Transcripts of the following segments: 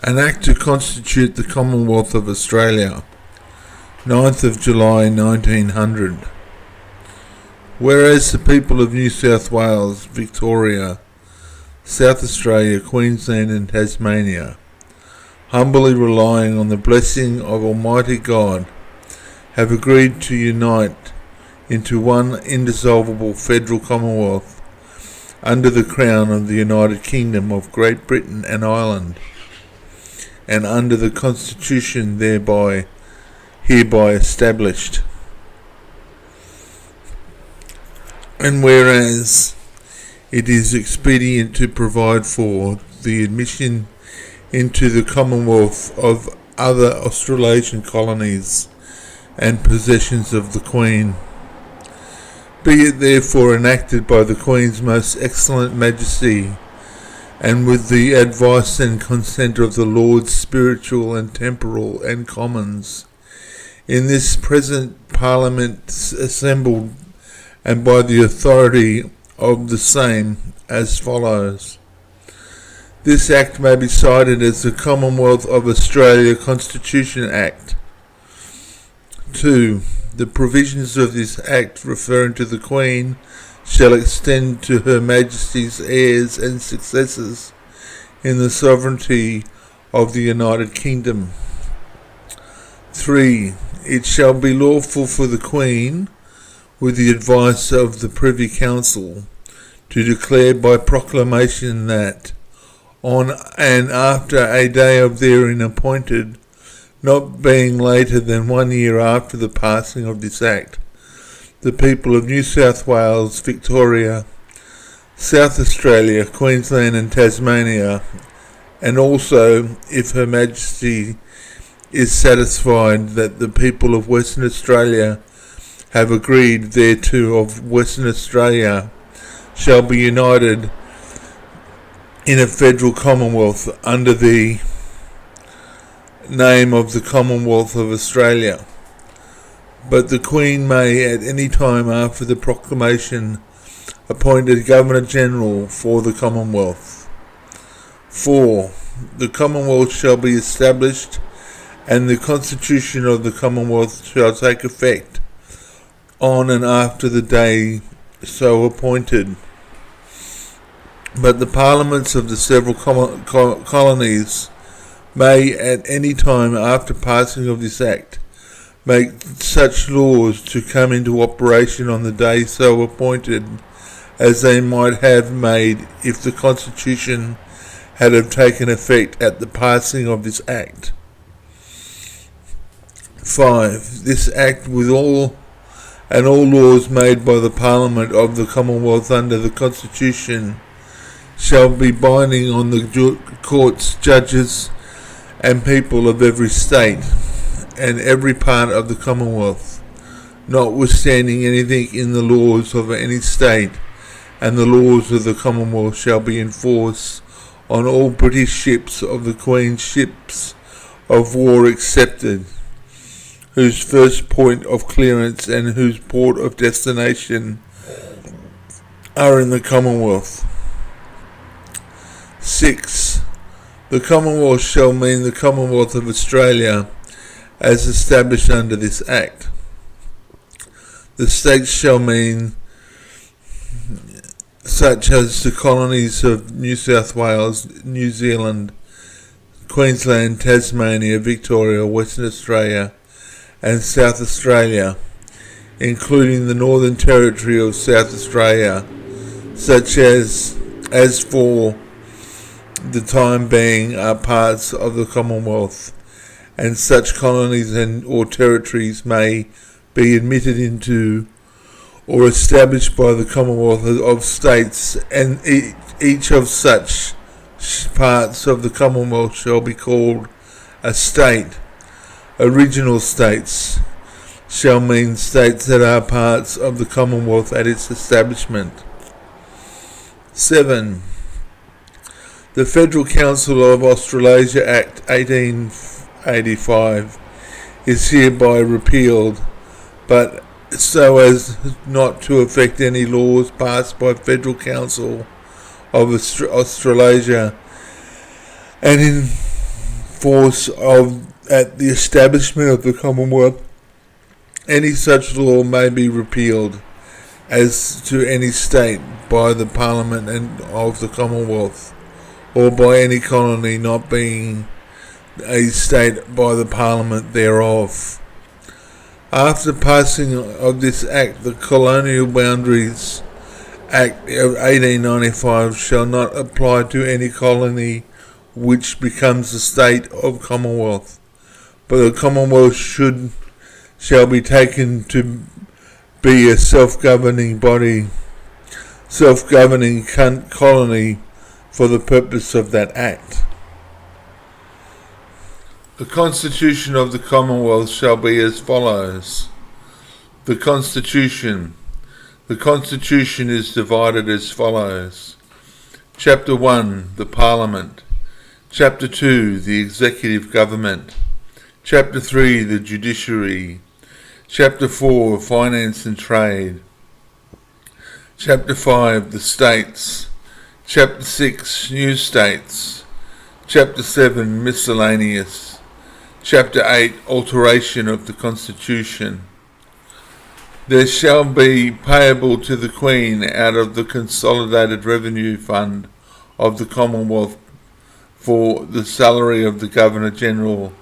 An Act to constitute the Commonwealth of Australia, 9th of July 1900. Whereas the people of New South Wales, Victoria, South Australia, Queensland and Tasmania, humbly relying on the blessing of Almighty God, have agreed to unite into one indissoluble federal commonwealth under the crown of the United Kingdom of Great Britain and Ireland, and under the Constitution hereby established. And whereas it is expedient to provide for the admission into the Commonwealth of other Australasian colonies and possessions of the Queen, be it therefore enacted by the Queen's most excellent Majesty, and with the advice and consent of the Lords Spiritual and Temporal and Commons, in this present Parliament assembled, and by the authority of the same, as follows. This Act may be cited as the Commonwealth of Australia Constitution Act. 2. The provisions of this Act referring to the Queen shall extend to Her Majesty's heirs and successors in the sovereignty of the United Kingdom. 3. It shall be lawful for the Queen, with the advice of the Privy Council, to declare by proclamation that, on and after a day of therein appointed, not being later than 1 year after the passing of this Act, the people of New South Wales, Victoria, South Australia, Queensland and Tasmania, and also, if Her Majesty is satisfied that the people of Western Australia have agreed thereto of Western Australia, shall be united in a federal commonwealth under the name of the Commonwealth of Australia. But the Queen may at any time after the proclamation appoint a Governor-General for the Commonwealth. 4. The Commonwealth shall be established, and the Constitution of the Commonwealth shall take effect on and after the day so appointed. But the Parliaments of the several colonies may at any time after passing of this Act make such laws to come into operation on the day so appointed as they might have made if the Constitution had have taken effect at the passing of this Act. 5. This Act with all laws made by the Parliament of the Commonwealth under the Constitution shall be binding on the courts, judges and people of every state and every part of the Commonwealth, notwithstanding anything in the laws of any state, and the laws of the Commonwealth shall be in force on all British ships of the Queen's ships of war excepted, whose first point of clearance and whose port of destination are in the Commonwealth. 6. The Commonwealth shall mean the Commonwealth of Australia as established under this Act. The states shall mean such as the colonies of New South Wales, New Zealand, Queensland, Tasmania, Victoria, Western Australia and South Australia, including the Northern Territory of South Australia, such as for the time being are parts of the Commonwealth, and such colonies and or territories may be admitted into or established by the Commonwealth of States, and each of such parts of the Commonwealth shall be called a state. Original states shall mean states that are parts of the Commonwealth at its establishment. 7. The Federal Council of Australasia Act 1885 is hereby repealed, but so as not to affect any laws passed by Federal Council of Australasia, and in force at the establishment of the Commonwealth, any such law may be repealed as to any state by the Parliament and of the Commonwealth, or by any colony not being a state by the Parliament thereof. After passing of this Act, the Colonial Boundaries Act of 1895 shall not apply to any colony which becomes a state of Commonwealth, but the Commonwealth shall be taken to be a self-governing body, self-governing colony for the purpose of that Act. The Constitution of the Commonwealth shall be as follows. The Constitution is divided as follows. Chapter 1, the Parliament. Chapter 2, the Executive Government. Chapter 3, the Judiciary. Chapter 4, Finance and Trade. Chapter 5, the States. Chapter 6, New States. Chapter 7, Miscellaneous. Chapter 8, Alteration of the Constitution. There shall be payable to the Queen out of the Consolidated Revenue Fund of the Commonwealth for the salary of the Governor-General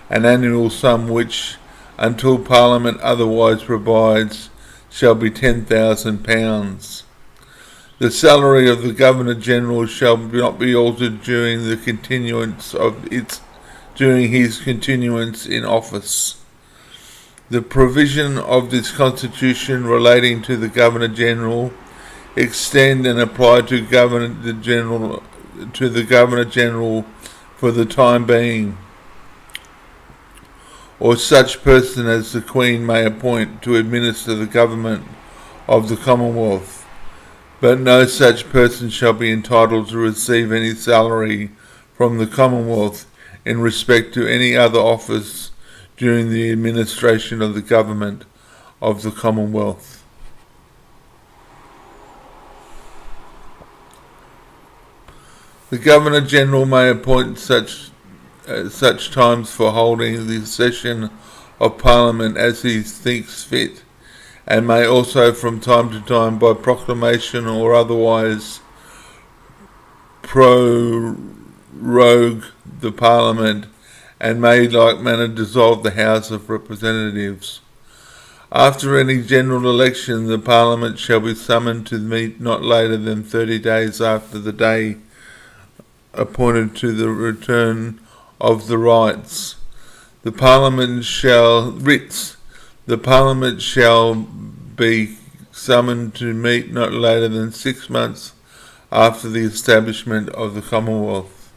an annual sum which, until Parliament otherwise provides, shall be £10,000. The salary of the Governor-General shall not be altered during his continuance in office. The provision of this Constitution relating to the Governor-General extend and apply to the Governor-General for the time being, or such person as the Queen may appoint to administer the government of the Commonwealth, but no such person shall be entitled to receive any salary from the Commonwealth in respect to any other office during the administration of the government of the Commonwealth. The Governor-General may appoint such times for holding the session of Parliament as he thinks fit, and may also from time to time by proclamation or otherwise prorogue the Parliament, and may like manner dissolve the House of Representatives. After any general election, the Parliament shall be summoned to meet not later than 30 days after the day appointed to the return of the rights. The Parliament shall be summoned to meet not later than 6 months after the establishment of the Commonwealth.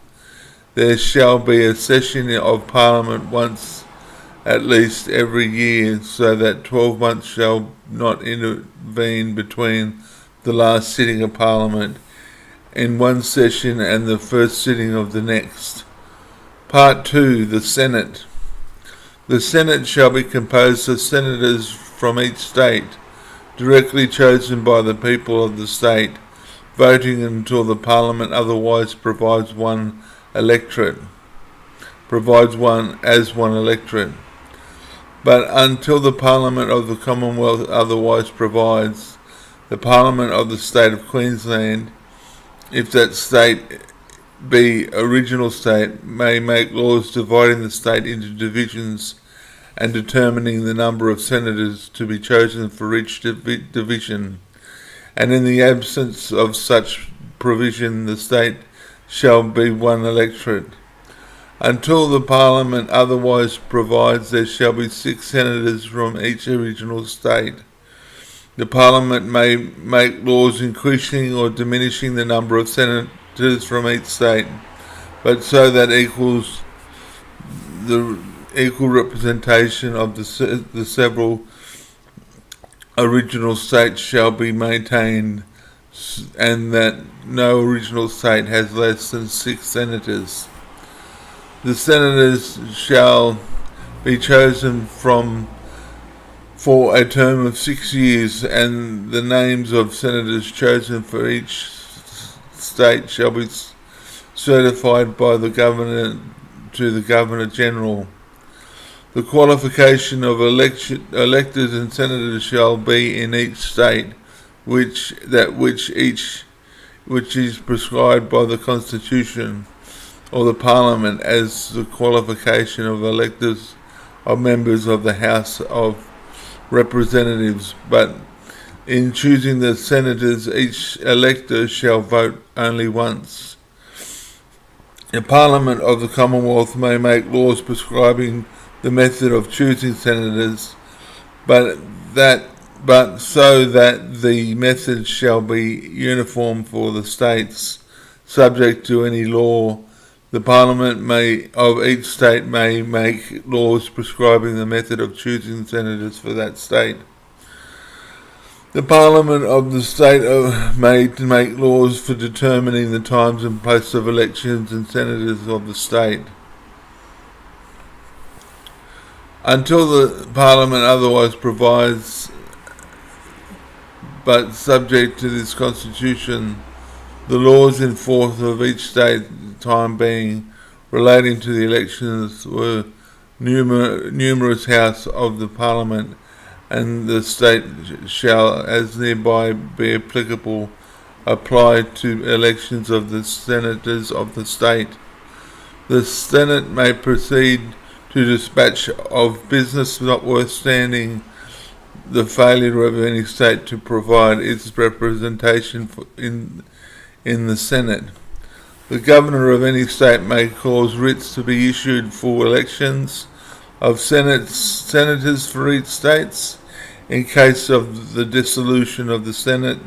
There shall be a session of Parliament once at least every year, so that 12 months shall not intervene between the last sitting of Parliament in one session and the first sitting of the next. Part 2. The Senate. The Senate shall be composed of senators from each state, directly chosen by the people of the state, voting until the Parliament otherwise provides one electorate. But until the Parliament of the Commonwealth otherwise provides, the Parliament of the State of Queensland, if that state be original state, may make laws dividing the state into divisions and determining the number of senators to be chosen for each division, and in the absence of such provision the state shall be one electorate. Until the Parliament otherwise provides, there shall be 6 senators from each original state. The Parliament may make laws increasing or diminishing the number of senators from each state, but so that the equal representation of the several original states shall be maintained, and that no original state has less than 6 senators. The senators shall be chosen for a term of 6 years, and the names of senators chosen for each state shall be certified by the governor to the Governor-General. The qualification of electors and senators shall be in each state, which is prescribed by the Constitution or the Parliament as the qualification of electors of members of the House of Representatives, but in choosing the senators, each elector shall vote only once. The Parliament of the Commonwealth may make laws prescribing the method of choosing senators, but so that the method shall be uniform for the states, subject to any law. The Parliament of each state may make laws prescribing the method of choosing senators for that state. The Parliament of the state may make laws for determining the times and place of elections and senators of the state. Until the Parliament otherwise provides, but subject to this Constitution, the laws in force of each state, time being, relating to the elections were numerous House of the Parliament, and the state shall, as nearby be applicable, apply to elections of the senators of the state. The Senate may proceed to dispatch of business notwithstanding the failure of any state to provide its representation in the Senate. The governor of any state may cause writs to be issued for elections of senators for each state. In case of the dissolution of the Senate,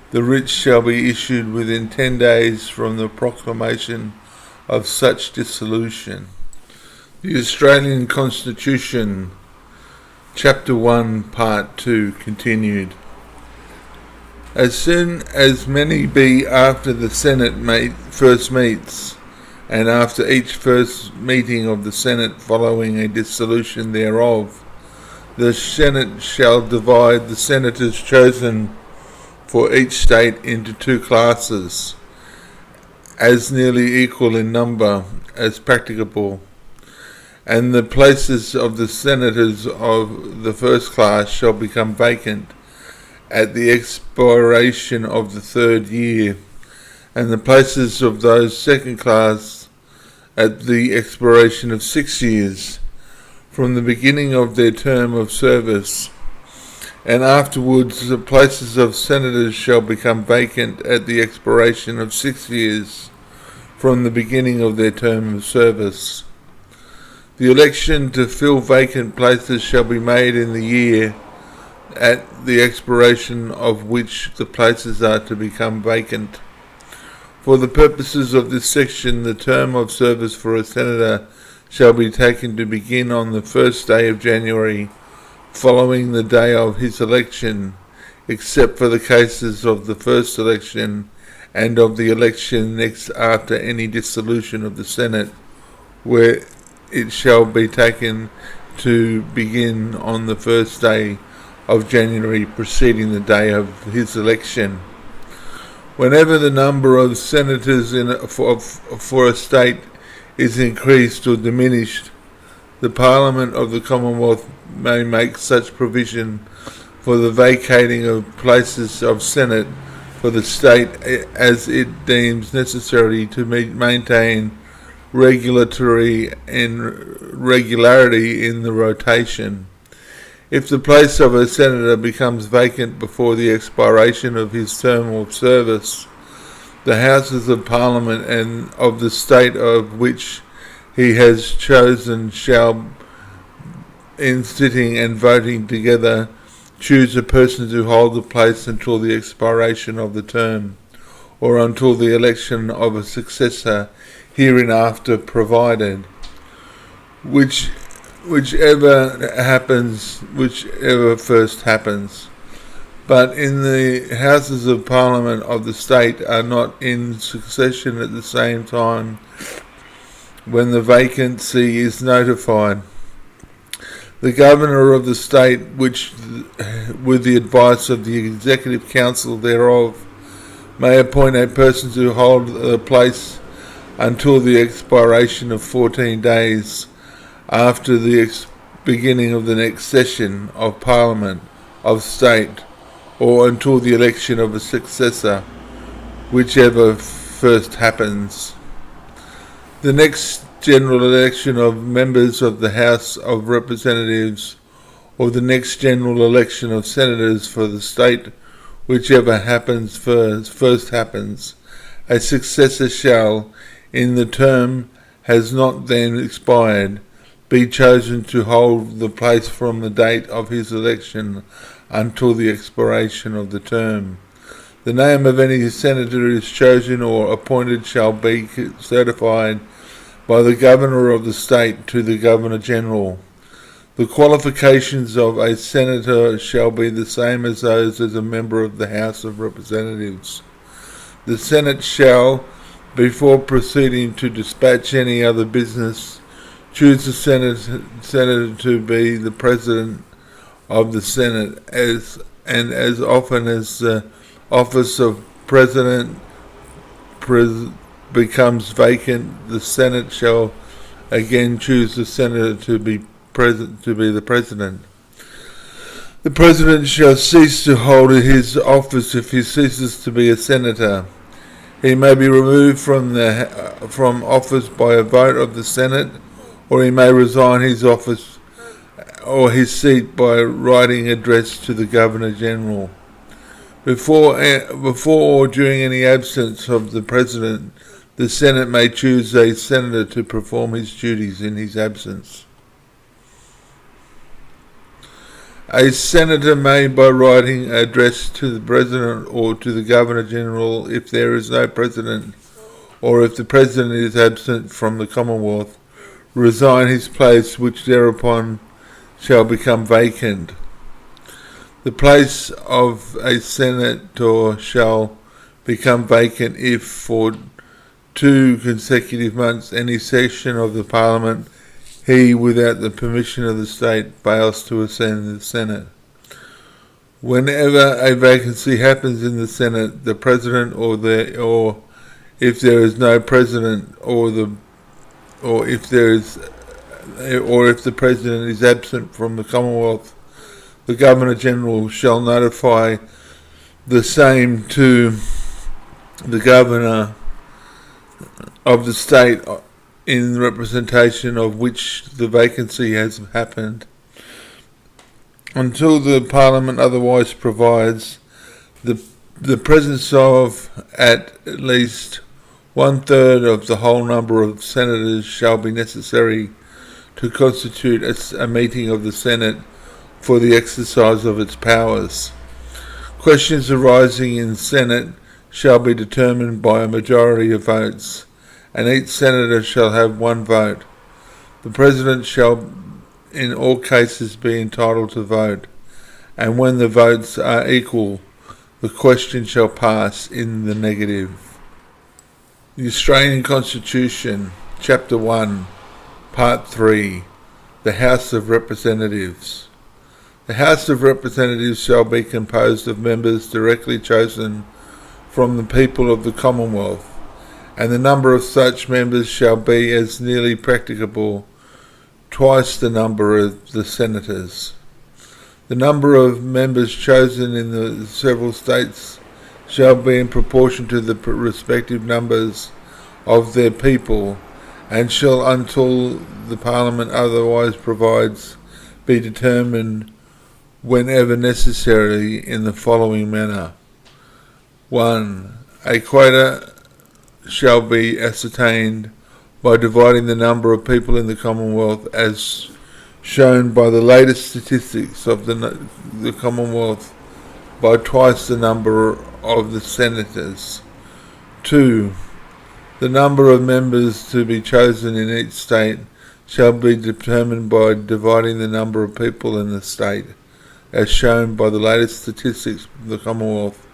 the writs shall be issued within 10 days from the proclamation of such dissolution. The Australian Constitution, Chapter 1, Part 2, continued. As soon as many be after the Senate first meets, and after each first meeting of the Senate following a dissolution thereof, the Senate shall divide the senators chosen for each state into two classes, as nearly equal in number as practicable, and the places of the senators of the first class shall become vacant at the expiration of the third year, and the places of those second class at the expiration of 6 years from the beginning of their term of service, and afterwards the places of senators shall become vacant at the expiration of 6 years from the beginning of their term of service. The election to fill vacant places shall be made in the year at the expiration of which the places are to become vacant. For the purposes of this section, the term of service for a senator shall be taken to begin on the first day of January following the day of his election, except for the cases of the first election and of the election next after any dissolution of the Senate, where it shall be taken to begin on the first day of January preceding the day of his election. Whenever the number of senators for a state is increased or diminished, the Parliament of the Commonwealth may make such provision for the vacating of places of Senate for the state as it deems necessary to maintain regularity in the rotation. If the place of a senator becomes vacant before the expiration of his term of service, the Houses of Parliament and of the state of which he has chosen shall, in sitting and voting together, choose a person to hold the place until the expiration of the term, or until the election of a successor hereinafter provided, whichever first happens. But in the Houses of Parliament of the state are not in succession at the same time when the vacancy is notified. The Governor of the state, which, with the advice of the Executive Council thereof, may appoint a person to hold the place until the expiration of 14 days after the beginning of the next session of Parliament of State, or until the election of a successor, whichever first happens. The next general election of members of the House of Representatives, or the next general election of senators for the state, whichever happens first happens, a successor shall, in the term has not then expired, be chosen to hold the place from the date of his election until the expiration of the term. The name of any senator who is chosen or appointed shall be certified by the Governor of the State to the Governor-General. The qualifications of a senator shall be the same as those as a member of the House of Representatives. The Senate shall, before proceeding to dispatch any other business, choose the senator to be the President of the Senate, as often as the office of President becomes vacant, the Senate shall again choose the senator to be the President. The President shall cease to hold his office if he ceases to be a senator. He may be removed from office by a vote of the Senate, or he may resign his office or his seat by writing address to the Governor-General. Before or during any absence of the President, the Senate may choose a senator to perform his duties in his absence. A senator may, by writing an address to the President or to the Governor-General, if there is no President, or if the President is absent from the Commonwealth, resign his place, which thereupon shall become vacant. The place of a senator shall become vacant if, for 2 consecutive months, any session of the Parliament, he, without the permission of the state, fails to ascend the Senate. Whenever a vacancy happens in the Senate, the President or if there is no President, or if the President is absent from the Commonwealth, the Governor-General shall notify the same to the Governor of the state in representation of which the vacancy has happened. Until the Parliament otherwise provides, the presence of at least 1/3 of the whole number of senators shall be necessary to constitute a meeting of the Senate for the exercise of its powers. Questions arising in the Senate shall be determined by a majority of votes, and each senator shall have 1 vote. The President shall in all cases be entitled to vote, and when the votes are equal, the question shall pass in the negative. The Australian Constitution, Chapter 1, Part 3, the House of Representatives. The House of Representatives shall be composed of members directly chosen from the people of the Commonwealth, and the number of such members shall be as nearly practicable twice the number of the senators. The number of members chosen in the several states shall be in proportion to the respective numbers of their people, and shall, until the Parliament otherwise provides, be determined whenever necessary in the following manner. 1. A quota shall be ascertained by dividing the number of people in the Commonwealth as shown by the latest statistics of the Commonwealth by twice the number of the senators. 2. The number of members to be chosen in each state shall be determined by dividing the number of people in the state as shown by the latest statistics of the Commonwealth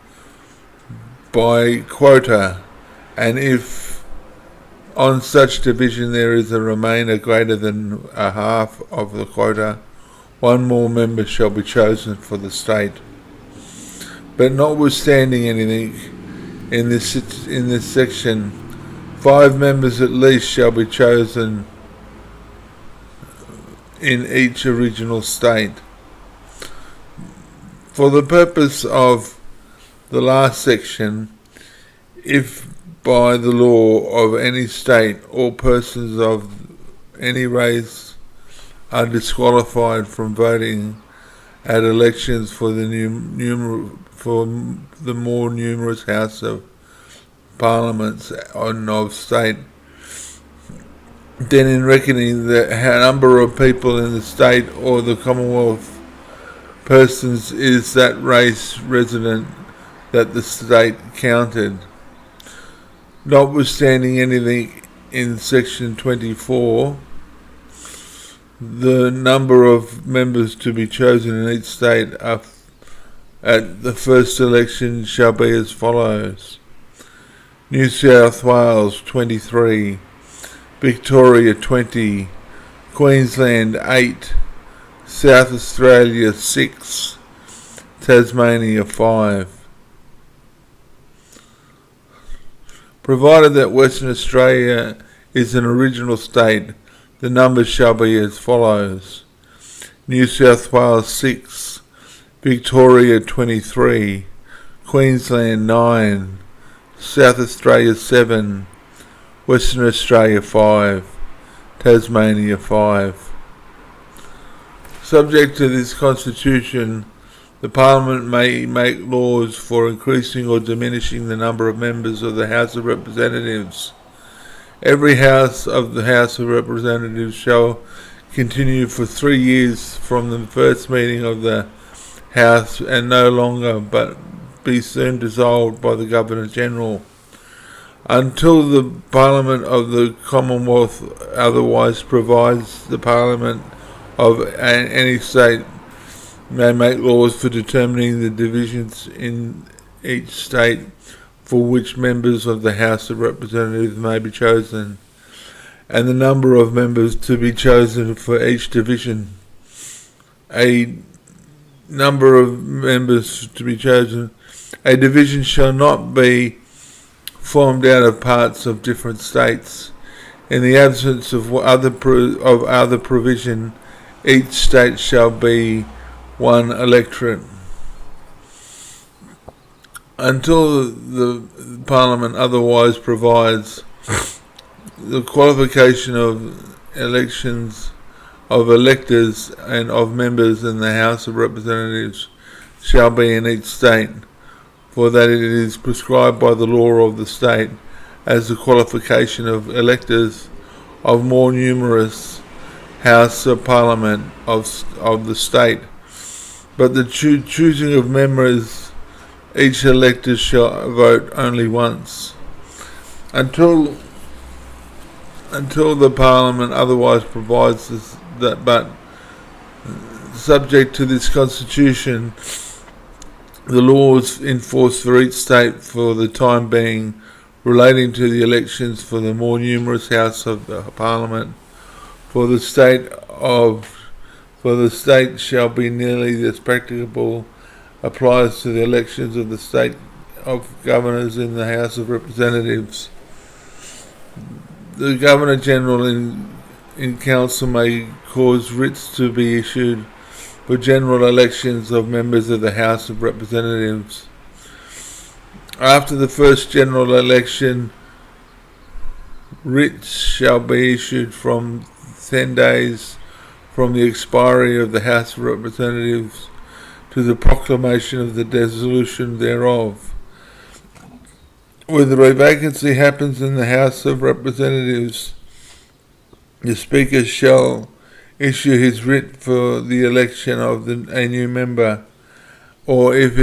by quota, and if on such division there is a remainder greater than a half of the quota, 1 more member shall be chosen for the state. But notwithstanding anything in this section, 5 members at least shall be chosen in each original state. For the purpose of the last section, if by the law of any state all persons of any race are disqualified from voting at elections for the more numerous House of Parliaments of state, then in reckoning the number of people in the state or the Commonwealth persons is that race resident that the state counted. Notwithstanding anything in section 24, the number of members to be chosen in each state at the first election shall be as follows: New South Wales 23, Victoria 20, Queensland 8, South Australia 6, Tasmania 5. Provided that Western Australia is an original state, the numbers shall be as follows: New South Wales 6, Victoria 23, Queensland 9, South Australia 7, Western Australia 5, Tasmania 5. Subject to this Constitution, the Parliament may make laws for increasing or diminishing the number of members of the House of Representatives. Every House of the House of Representatives shall continue for 3 years from the first meeting of the House and no longer, but be soon dissolved by the Governor-General. Until the Parliament of the Commonwealth otherwise provides, the Parliament of any state may make laws for determining the divisions in each state for which members of the House of Representatives may be chosen, and the number of members to be chosen for each division. A number of members to be chosen. A division shall not be formed out of parts of different states. In the absence of other provision, each state shall be one electorate. Until the Parliament otherwise provides, the qualification of elections of electors and of members in the House of Representatives shall be in each state, for that it is prescribed by the law of the state as the qualification of electors of more numerous House of Parliament of the state. But the choosing of members, each elector shall vote only once. Until the Parliament otherwise provides that, but subject to this Constitution, the laws in force for each state for the time being relating to the elections for the more numerous House of Parliament for the state shall be nearly as practicable applies to the elections of the state of governors in the House of Representatives. The Governor-General in Council may cause writs to be issued for general elections of members of the House of Representatives. After the first general election, writs shall be issued from 10 days from the expiry of the House of Representatives to the proclamation of the dissolution thereof. Whether a vacancy happens in the House of Representatives, the Speaker shall issue his writ for the election of a new member, or if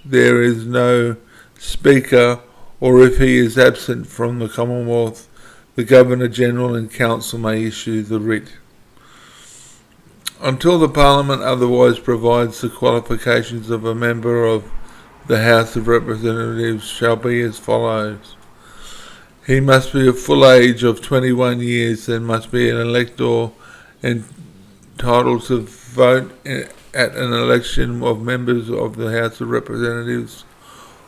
there is no Speaker, or if he is absent from the Commonwealth, the Governor-General and Council may issue the writ. Until the Parliament otherwise provides, the qualifications of a member of the House of Representatives shall be as follows: he must be of full age of 21 years and must be an elector entitled to vote at an election of members of the House of Representatives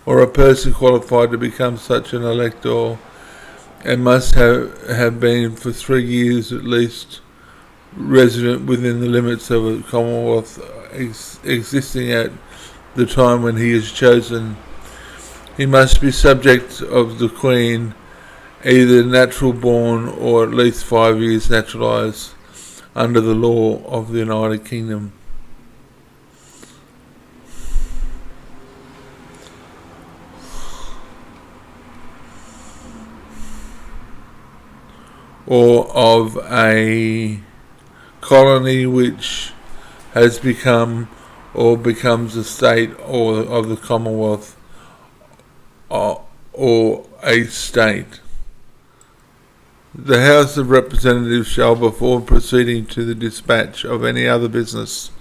or a person qualified to become such an elector, and must have been for 3 years at least resident within the limits of a Commonwealth existing at the time when he is chosen. He must be subject of the Queen, either natural born or at least 5 years naturalised under the law of the United Kingdom. Or of a colony which has become or becomes a state or of the Commonwealth or a state. The House of Representatives shall, before proceeding to the dispatch of any other business,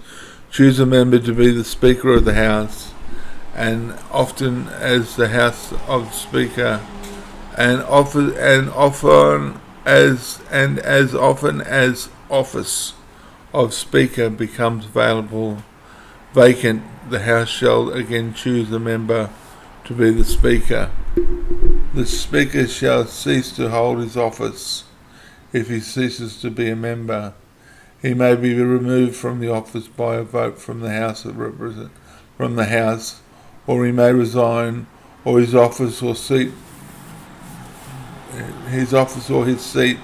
choose a member to be the Speaker of the House, and often as the House of Speaker, as often as office of Speaker becomes vacant, the House shall again choose a member to be the Speaker. The Speaker shall cease to hold his office if he ceases to be a member. He may be removed from the office by a vote from the House, or he may resign, or his office or his seat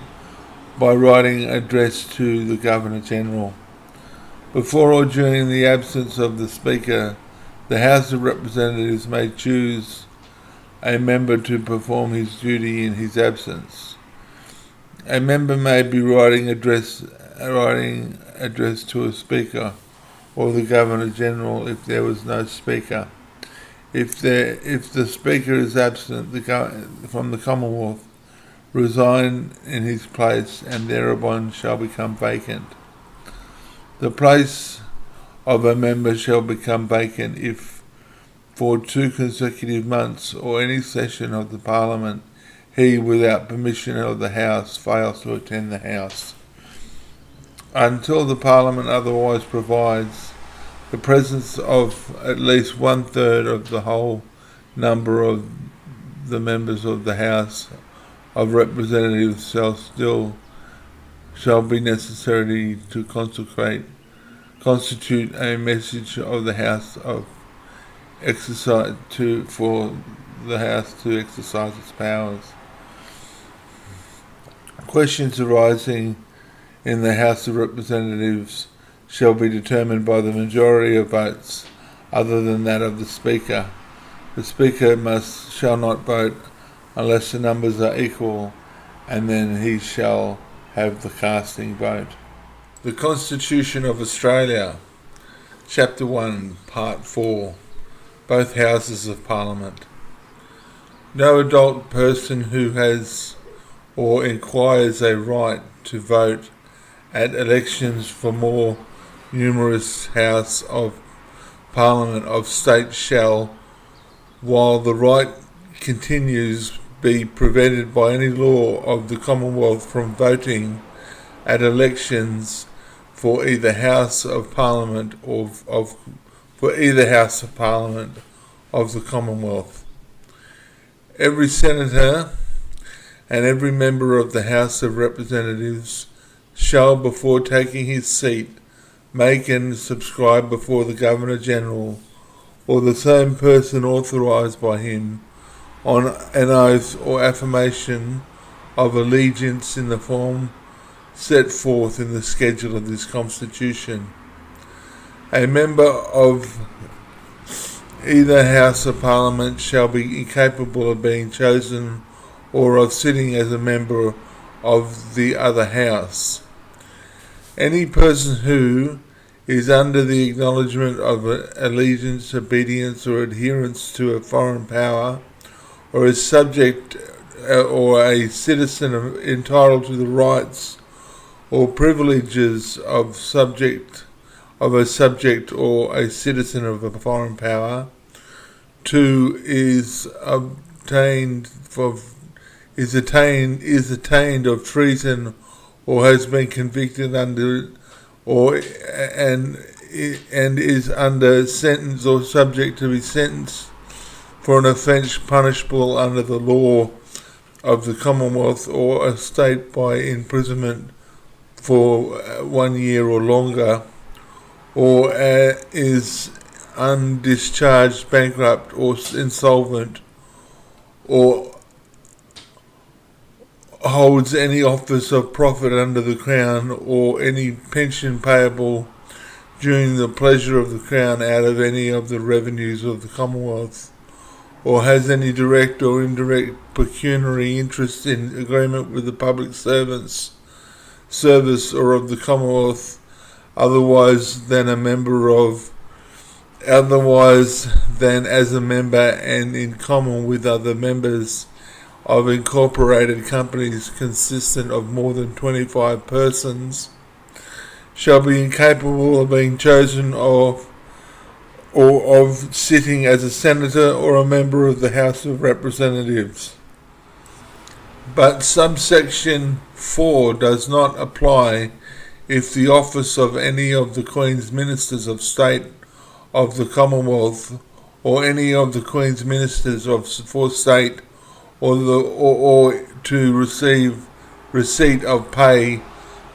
by writing an address to the Governor-General. Before or during the absence of the Speaker, the House of Representatives may choose a member to perform his duty in his absence. A member may be writing address to a Speaker or the Governor-General if there was no Speaker. If the Speaker is absent from the Commonwealth, resign in his place, and thereupon shall become vacant. The place of a member shall become vacant if, for 2 consecutive months or any session of the Parliament, he, without permission of the House, fails to attend the House. Until the Parliament otherwise provides, the presence of at least 1/3 of the whole number of the members of the House of Representatives shall be necessary to constitute a message of the House for the House to exercise its powers. Questions arising in the House of Representatives shall be determined by the majority of votes other than that of the Speaker. The Speaker shall not vote unless the numbers are equal, and then he shall have the casting vote. The Constitution of Australia, Chapter 1, Part 4, both Houses of Parliament. No adult person who has or acquires a right to vote at elections for more numerous House of Parliament of States shall, while the right continues, be prevented by any law of the Commonwealth from voting at elections for either House of Parliament of the Commonwealth. Every senator and every member of the House of Representatives shall, before taking his seat, make and subscribe before the Governor-General or the same person authorised by him on an oath or affirmation of allegiance in the form set forth in the schedule of this Constitution. A member of either House of Parliament shall be incapable of being chosen or of sitting as a member of the other House. Any person who is under the acknowledgement of allegiance, obedience or adherence to a foreign power, or is subject or a citizen entitled to the rights or privileges of a subject or a citizen of a foreign power, 2 is attainted of treason or has been convicted under and is under sentence or subject to be sentenced for an offence punishable under the law of the Commonwealth or a state by imprisonment for 1 year or longer, or is undischarged, bankrupt or insolvent, or holds any office of profit under the Crown, or any pension payable during the pleasure of the Crown out of any of the revenues of the Commonwealth, or has any direct or indirect pecuniary interest in agreement with the public service or of the Commonwealth, otherwise than as a member and in common with other members of incorporated companies consistent of more than 25 persons, shall be incapable of being chosen or of sitting as a senator or a member of the House of Representatives. But subsection 4 does not apply if the office of any of the Queen's Ministers of State of the Commonwealth, or any of the Queen's Ministers for State, or to receive receipt of pay,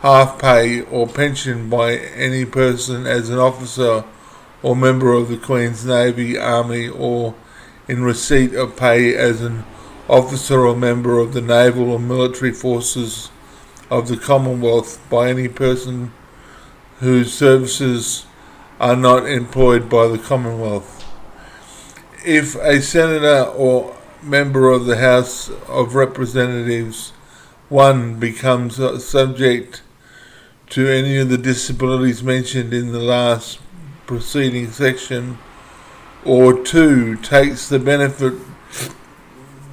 half pay, or pension by any person as an officer or member of the Queen's Navy, Army, or in receipt of pay as an officer or member of the naval or military forces of the Commonwealth by any person whose services are not employed by the Commonwealth. If a senator or member of the House of Representatives, 1, becomes subject to any of the disabilities mentioned in the last preceding section, or 2, takes the benefit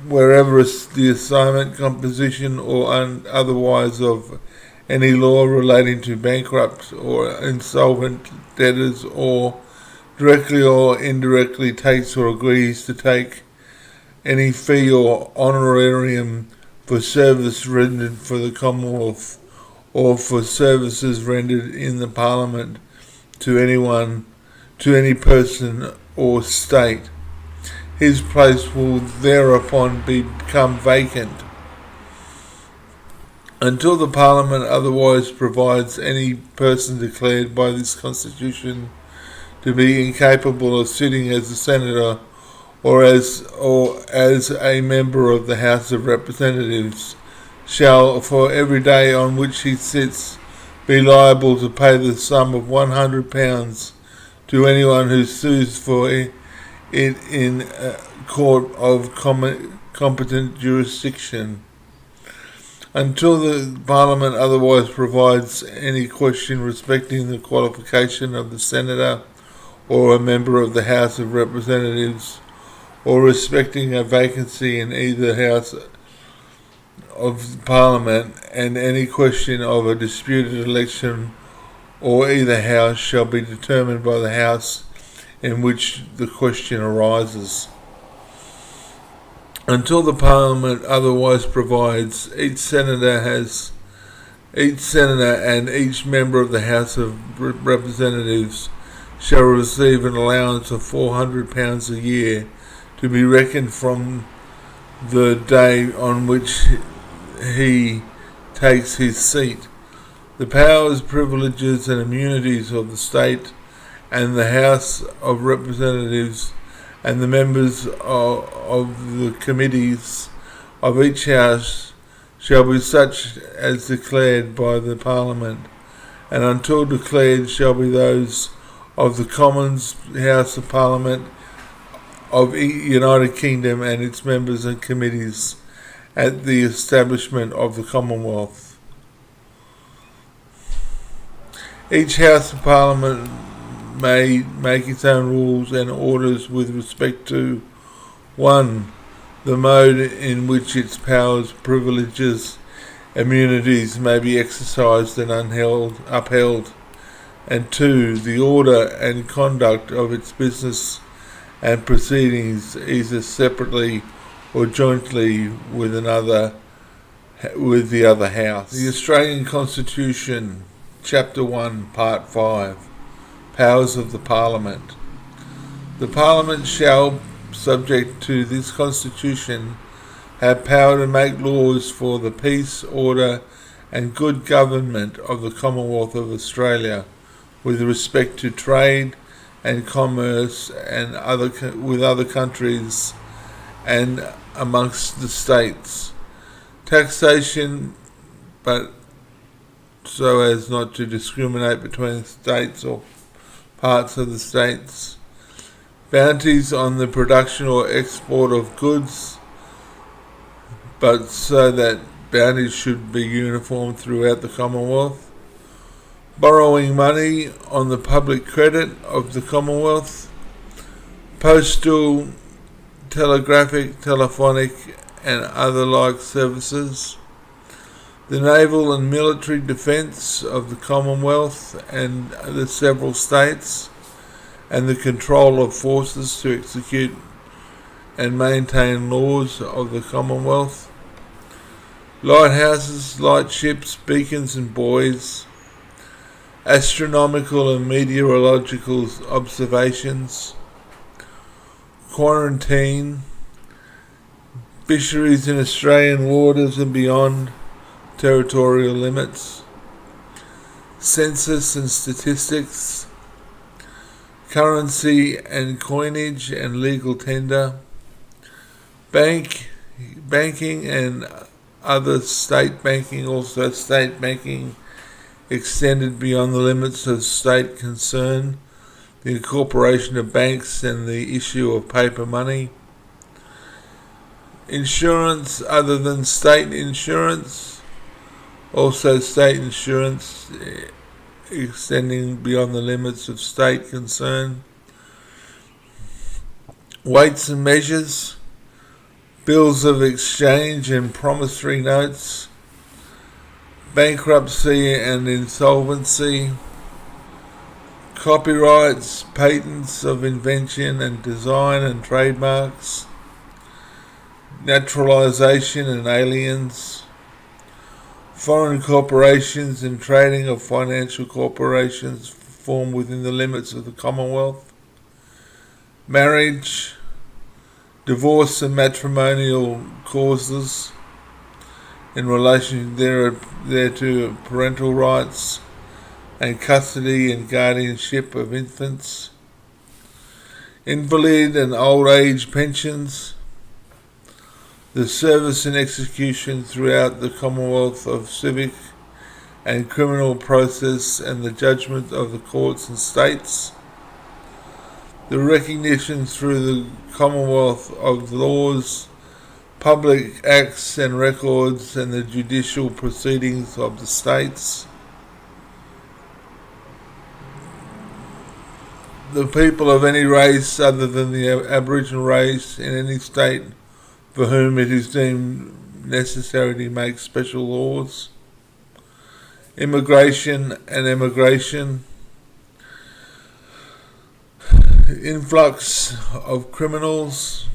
wherever the assignment, composition, or otherwise of any law relating to bankrupt or insolvent debtors, or directly or indirectly takes or agrees to take any fee or honorarium for service rendered for the Commonwealth, or for services rendered in the Parliament to any person or state, his place will thereupon become vacant until the Parliament otherwise provides any person declared by this Constitution to be incapable of sitting as a senator or as a member of the House of Representatives shall, for every day on which he sits, be liable to pay the sum of £100 to anyone who sues for it in a court of competent jurisdiction, until the Parliament otherwise provides any question respecting the qualification of the senator or a member of the House of Representatives, or respecting a vacancy in either House of Parliament, and any question of a disputed election or either House shall be determined by the House in which the question arises. Until the Parliament otherwise provides, each senator and each member of the House of Representatives shall receive an allowance of £400 a year, to be reckoned from the day on which he takes his seat. The powers, privileges and immunities of the state and the House of Representatives and the members of the committees of each house shall be such as declared by the Parliament, and until declared shall be those of the Commons, House of Parliament of United Kingdom and its members and committees at the establishment of the Commonwealth. Each House of Parliament may make its own rules and orders with respect to 1. The mode in which its powers, privileges, immunities may be exercised and upheld, and 2. The order and conduct of its business and proceedings, either separately or jointly with the other House. The Australian Constitution, Chapter 1, Part 5. Powers of the Parliament. The Parliament shall subject to this Constitution, have power to make laws for the peace, order and good government of the Commonwealth of Australia, with respect to trade and commerce and with other countries and amongst the states. Taxation, but so as not to discriminate between states or parts of the states. Bounties on the production or export of goods, but so that bounties should be uniform throughout the Commonwealth. Borrowing money on the public credit of the Commonwealth. Postal, telegraphic, telephonic and other like services. The naval and military defence of the Commonwealth and the several states, and the control of forces to execute and maintain laws of the Commonwealth. Lighthouses, lightships, beacons and buoys. Astronomical and meteorological observations. Quarantine. Fisheries in Australian waters and beyond territorial limits. Census and statistics. Currency and coinage and legal tender. Banking and other state banking, also state banking extended beyond the limits of state concern, the incorporation of banks and the issue of paper money. Insurance other than state insurance, also state insurance extending beyond the limits of state concern. Weights and measures, bills of exchange and promissory notes, bankruptcy and insolvency, copyrights, patents of invention and design and trademarks, naturalisation and aliens, foreign corporations and trading of financial corporations formed within the limits of the Commonwealth, marriage, divorce and matrimonial causes in relation thereto, parental rights and custody and guardianship of infants, invalid and old age pensions, the service and execution throughout the Commonwealth of civic and criminal process and the judgment of the courts and states, the recognition through the Commonwealth of laws, public acts and records and the judicial proceedings of the states, the people of any race other than the Aboriginal race in any state for whom it is deemed necessary to make special laws, immigration and emigration, influx of criminals,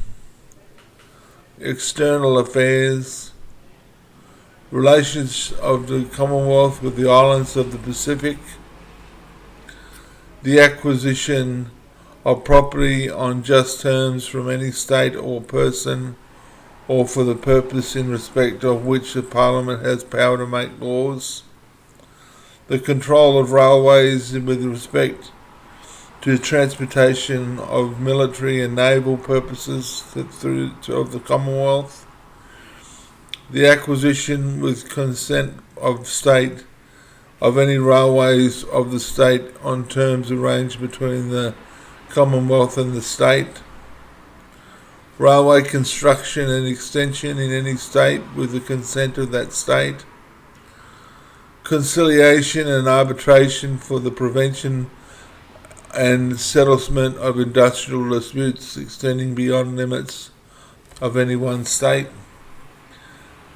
external affairs, relations of the Commonwealth with the islands of the Pacific, the acquisition of property on just terms from any state or person, or for the purpose in respect of which the Parliament has power to make laws, the control of railways with respect to transportation of military and naval purposes of the Commonwealth, the acquisition with consent of state of any railways of the state on terms arranged between the Commonwealth and the state, railway construction and extension in any state with the consent of that state, conciliation and arbitration for the prevention and settlement of industrial disputes extending beyond limits of any one state,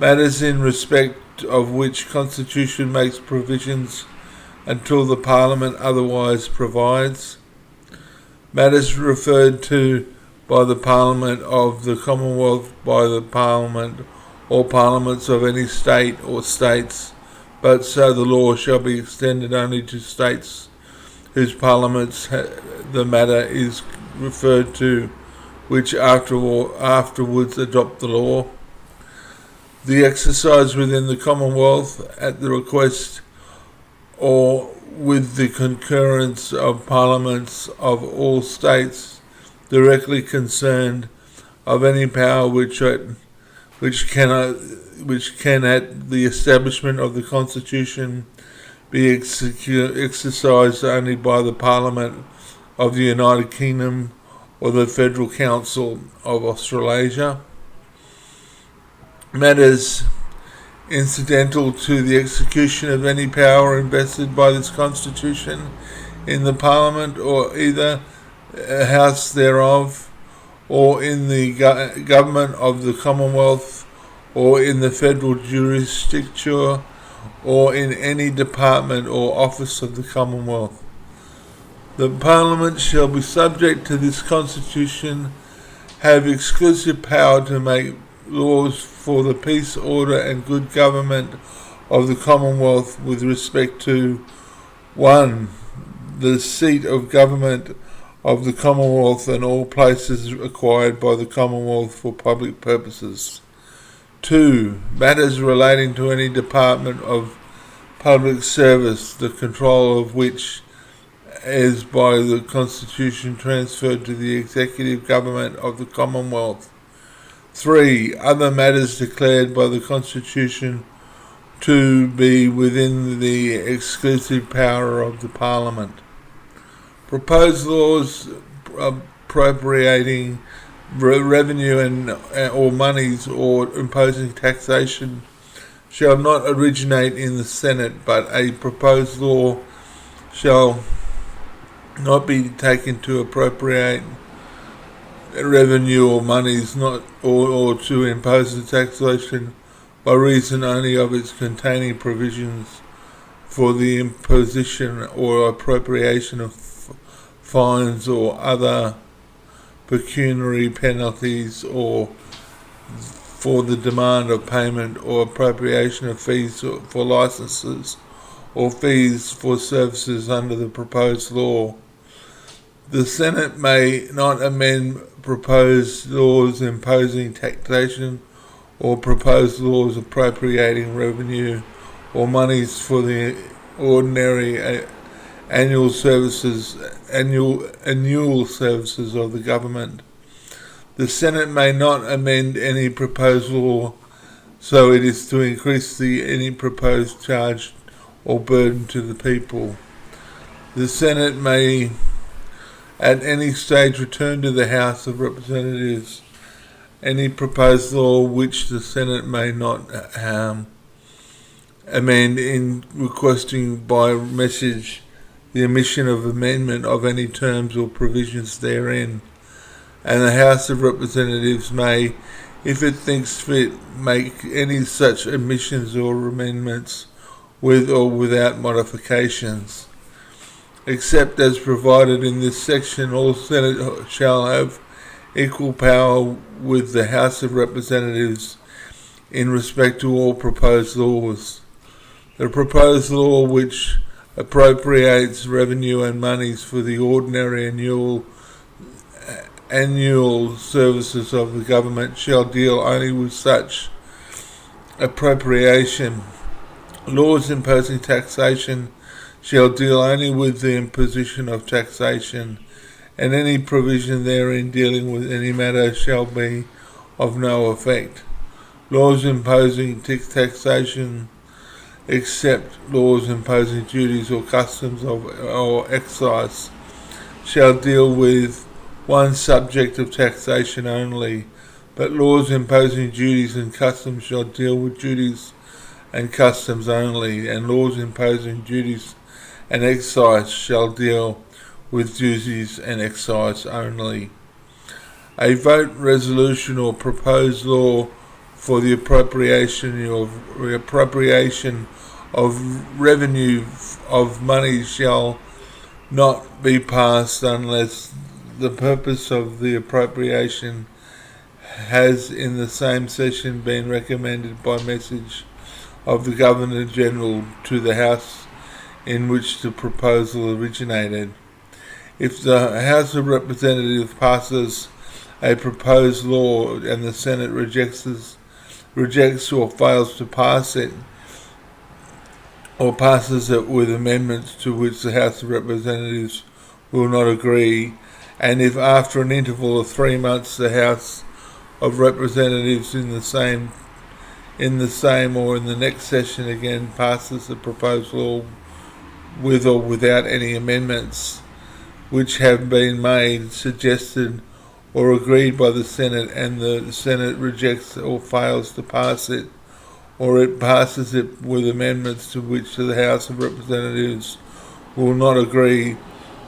matters in respect of which Constitution makes provisions until the Parliament otherwise provides, matters referred to by the Parliament of the Commonwealth by the Parliament or Parliaments of any state or states, but so the law shall be extended only to states whose parliaments the matter is referred to which afterwards adopt the law. The exercise within the Commonwealth at the request or with the concurrence of parliaments of all states directly concerned of any power which can at the establishment of the Constitution be exercised only by the Parliament of the United Kingdom or the Federal Council of Australasia. Matters incidental to the execution of any power invested by this Constitution in the Parliament or either House thereof, or in the government of the Commonwealth, or in the federal jurisdiction, or in any department or office of the Commonwealth. The Parliament shall be subject to this Constitution, have exclusive power to make laws for the peace, order and good government of the Commonwealth with respect to 1. The seat of government of the Commonwealth and all places acquired by the Commonwealth for public purposes. 2. Matters relating to any department of public service, the control of which is by the Constitution transferred to the executive government of the Commonwealth. 3. Other matters declared by the Constitution to be within the exclusive power of the Parliament. Proposed laws appropriating revenue or monies or imposing taxation shall not originate in the Senate, but a proposed law shall not be taken to appropriate revenue or monies or to impose the taxation by reason only of its containing provisions for the imposition or appropriation of fines or other pecuniary penalties, or for the demand of payment or appropriation of fees for licenses or fees for services under the proposed law. The Senate may not amend proposed laws imposing taxation or proposed laws appropriating revenue or monies for the ordinary annual services of the government. The Senate may not amend any proposed law so it is to increase any proposed charge or burden to the people. The Senate may at any stage return to the House of Representatives any proposed law which the Senate may not amend in requesting by message the omission of amendment of any terms or provisions therein, and the House of Representatives may, if it thinks fit, make any such omissions or amendments with or without modifications. Except as provided in this section, all Senate shall have equal power with the House of Representatives in respect to all proposed laws. The proposed law which appropriates revenue and monies for the ordinary annual services of the government shall deal only with such appropriation. Laws imposing taxation shall deal only with the imposition of taxation, and any provision therein dealing with any matter shall be of no effect. Laws imposing taxation, except laws imposing duties or customs or excise, shall deal with one subject of taxation only, but laws imposing duties and customs shall deal with duties and customs only, and laws imposing duties and excise shall deal with duties and excise only. A vote, resolution or proposed law for the appropriation of revenue of money shall not be passed unless the purpose of the appropriation has in the same session been recommended by message of the Governor-General to the House in which the proposal originated. If the House of Representatives passes a proposed law and the Senate rejects or fails to pass it, or passes it with amendments to which the House of Representatives will not agree, and if after an interval of 3 months the House of Representatives in the same or in the next session again passes the proposed law with or without any amendments which have been made, suggested, or agreed by the Senate, and the Senate rejects or fails to pass it, or it passes it with amendments to which the House of Representatives will not agree,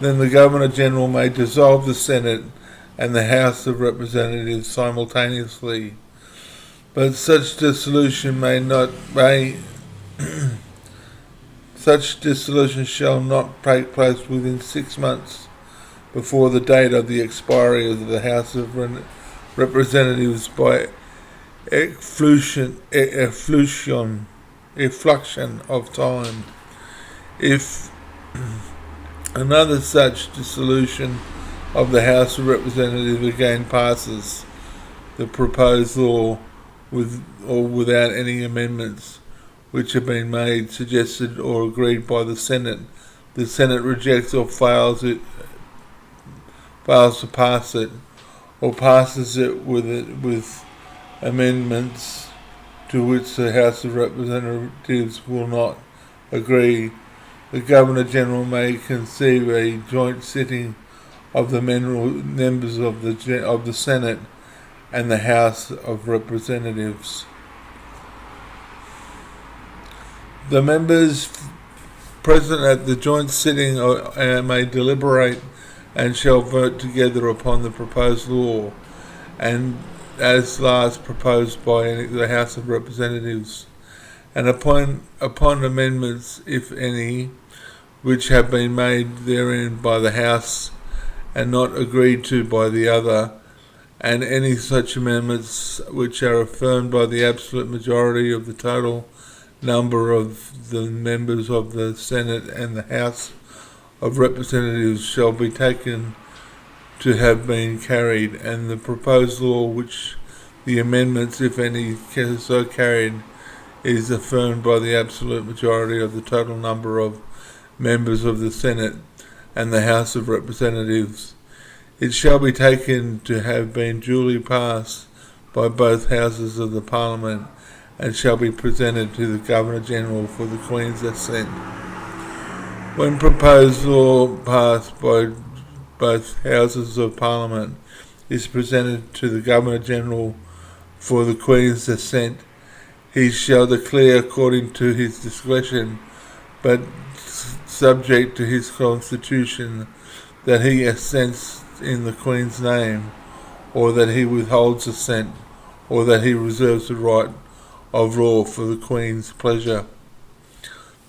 then the Governor-General may dissolve the Senate and the House of Representatives simultaneously. But such dissolution such dissolution shall not take place within 6 months before the date of the expiry of the House of Representatives by effluxion of time. If another such dissolution of the House of Representatives again passes the proposed law with or without any amendments which have been made, suggested, or agreed by the Senate rejects or fails to pass it, or passes it with amendments to which the House of Representatives will not agree, the Governor-General may conceive a joint sitting of the members of the Senate and the House of Representatives. The members present at the joint sitting may deliberate and shall vote together upon the proposed law, and as last proposed by the House of Representatives, and upon amendments, if any, which have been made therein by the House and not agreed to by the other, and any such amendments which are affirmed by the absolute majority of the total number of the members of the Senate and the House of Representatives shall be taken to have been carried, and the proposed law which the amendments, if any, so carried, is affirmed by the absolute majority of the total number of members of the Senate and the House of Representatives. It shall be taken to have been duly passed by both houses of the Parliament, and shall be presented to the Governor-General for the Queen's assent. When proposed law passed by both houses of Parliament is presented to the Governor-General for the Queen's assent, he shall declare according to his discretion, but subject to his constitution, that he assents in the Queen's name, or that he withholds assent, or that he reserves the right of law for the Queen's pleasure.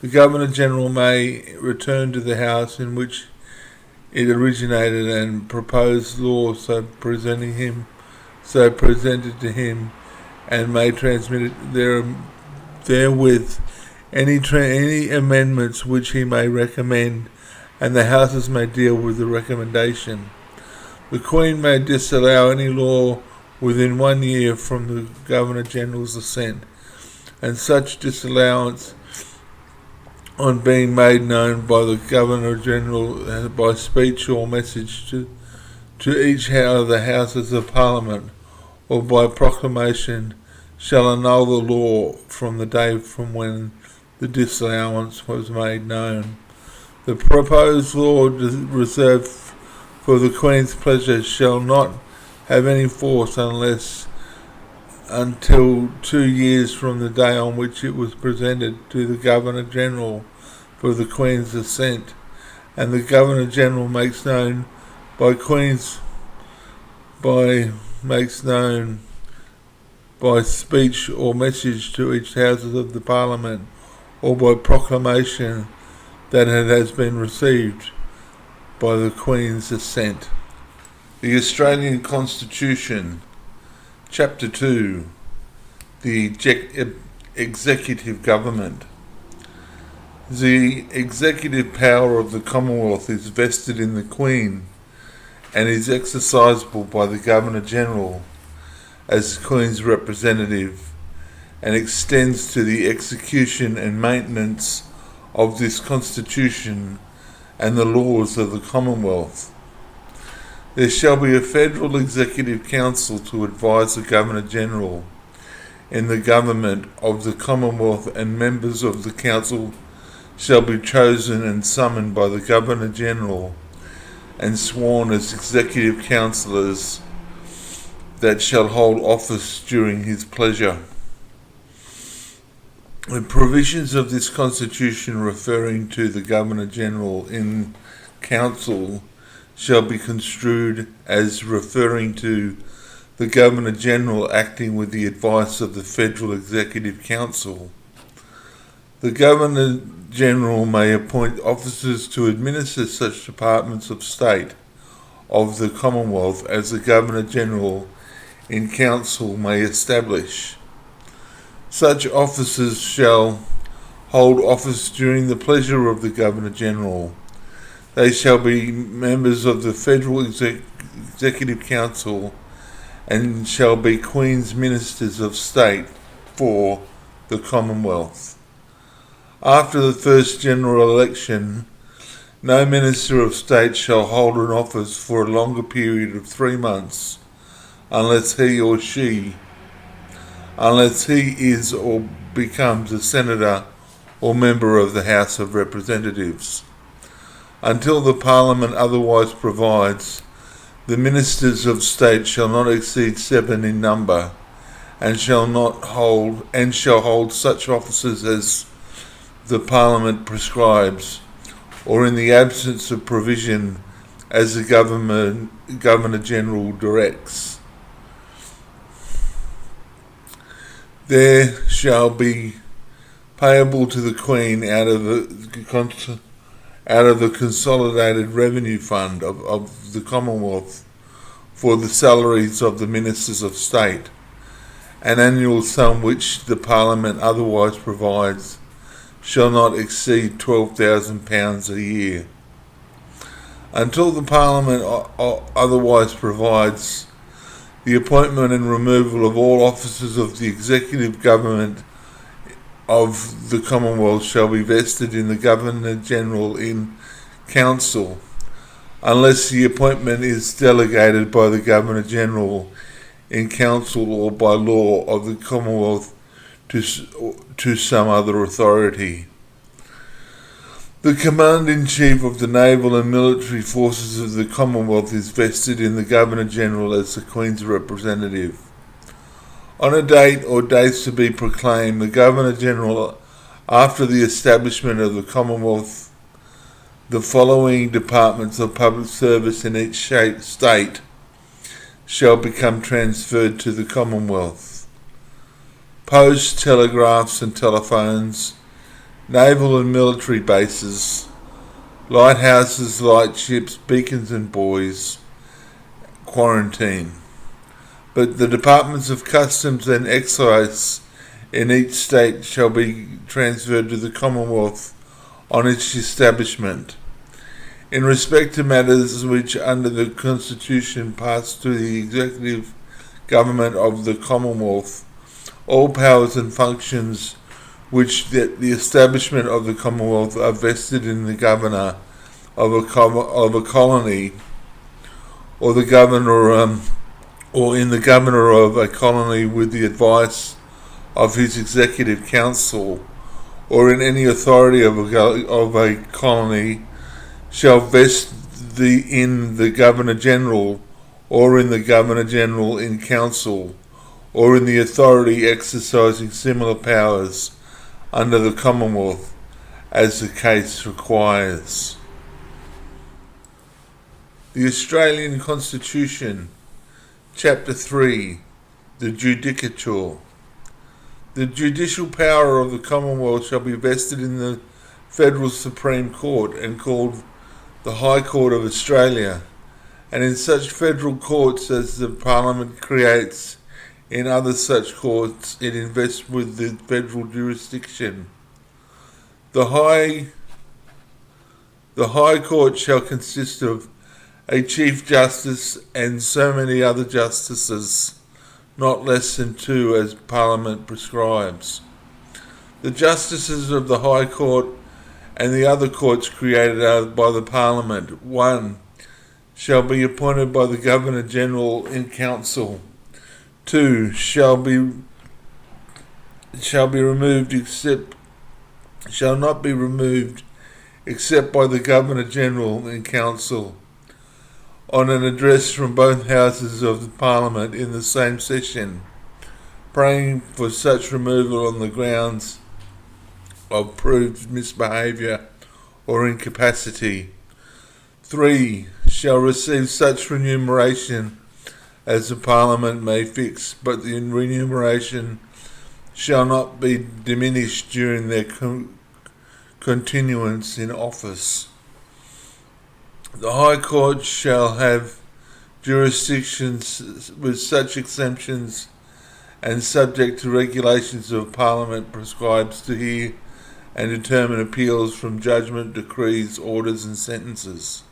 The Governor-General may return to the House in which it originated and propose law so presented to him, and may transmit it therewith any amendments which he may recommend, and the Houses may deal with the recommendation. The Queen may disallow any law within 1 year from the Governor-General's assent, and such disallowance, on being made known by the Governor-General by speech or message to each of the Houses of Parliament, or by proclamation, shall annul the law from the day from when the disallowance was made known. The proposed law reserved for the Queen's pleasure shall not have any force until 2 years from the day on which it was presented to the Governor-General for the Queen's assent, and the Governor-General makes known by speech or message to each House of the Parliament, or by proclamation, that it has been received by the Queen's assent. The Australian Constitution, Chapter 2, the Executive Government. The executive power of the Commonwealth is vested in the Queen, and is exercisable by the Governor-General as the Queen's representative, and extends to the execution and maintenance of this Constitution and the laws of the Commonwealth. There shall be a Federal Executive Council to advise the Governor-General in the government of the Commonwealth, and members of the Council shall be chosen and summoned by the Governor-General and sworn as Executive Councillors that shall hold office during his pleasure. The provisions of this Constitution referring to the Governor-General in Council shall be construed as referring to the Governor-General acting with the advice of the Federal Executive Council. The Governor-General may appoint officers to administer such departments of state of the Commonwealth as the Governor-General in Council may establish. Such officers shall hold office during the pleasure of the Governor-General. They shall be members of the Federal Executive Council and shall be Queen's Ministers of State for the Commonwealth. After the first general election, no Minister of State shall hold an office for a longer period of 3 months unless he is or becomes a Senator or member of the House of Representatives. Until the Parliament otherwise provides, the Ministers of State shall not exceed 7 in number, and shall hold such offices as the Parliament prescribes, or in the absence of provision as the Governor-General directs. There shall be payable to the Queen out of the Consolidated Revenue Fund of the Commonwealth for the salaries of the Ministers of State, an annual sum which the Parliament otherwise provides shall not exceed £12,000 a year. Until the Parliament otherwise provides, the appointment and removal of all officers of the executive government of the Commonwealth shall be vested in the Governor-General in Council, unless the appointment is delegated by the Governor-General in Council or by law of the Commonwealth to some other authority. The Command-in-Chief of the Naval and Military Forces of the Commonwealth is vested in the Governor-General as the Queen's representative. On a date or dates to be proclaimed, the Governor-General, after the establishment of the Commonwealth, the following departments of public service in each state shall become transferred to the Commonwealth: posts, telegraphs and telephones, naval and military bases, lighthouses, lightships, beacons and buoys, quarantine. But the departments of customs and excise in each state shall be transferred to the Commonwealth on its establishment. In respect to matters which under the Constitution pass to the executive government of the Commonwealth, all powers and functions which the establishment of the Commonwealth are vested in the governor of a colony, or the governor, or in the governor of a colony with the advice of his executive council, or in any authority of a colony, shall vest in the Governor-General, or in the Governor-General in Council, or in the authority exercising similar powers under the Commonwealth, as the case requires. The Australian Constitution, Chapter 3, the Judicature. The judicial power of the Commonwealth shall be vested in the Federal Supreme Court, and called the High Court of Australia, and in such federal courts as the Parliament creates. In other such courts it invests with the federal jurisdiction. The High Court shall consist of a Chief Justice and so many other justices, not less than 2 as Parliament prescribes. The justices of the High Court and the other courts created by the Parliament, 1. Shall be appointed by the Governor-General in Council. 2. Shall not be removed except by the Governor-General in Council on an address from both houses of the Parliament in the same session, praying for such removal on the grounds of proved misbehaviour or incapacity. 3. Shall receive such remuneration as the Parliament may fix, but the remuneration shall not be diminished during their continuance in office. The High Court shall have jurisdictions with such exemptions and subject to regulations of Parliament prescribes to hear and determine appeals from judgment, decrees, orders and sentences.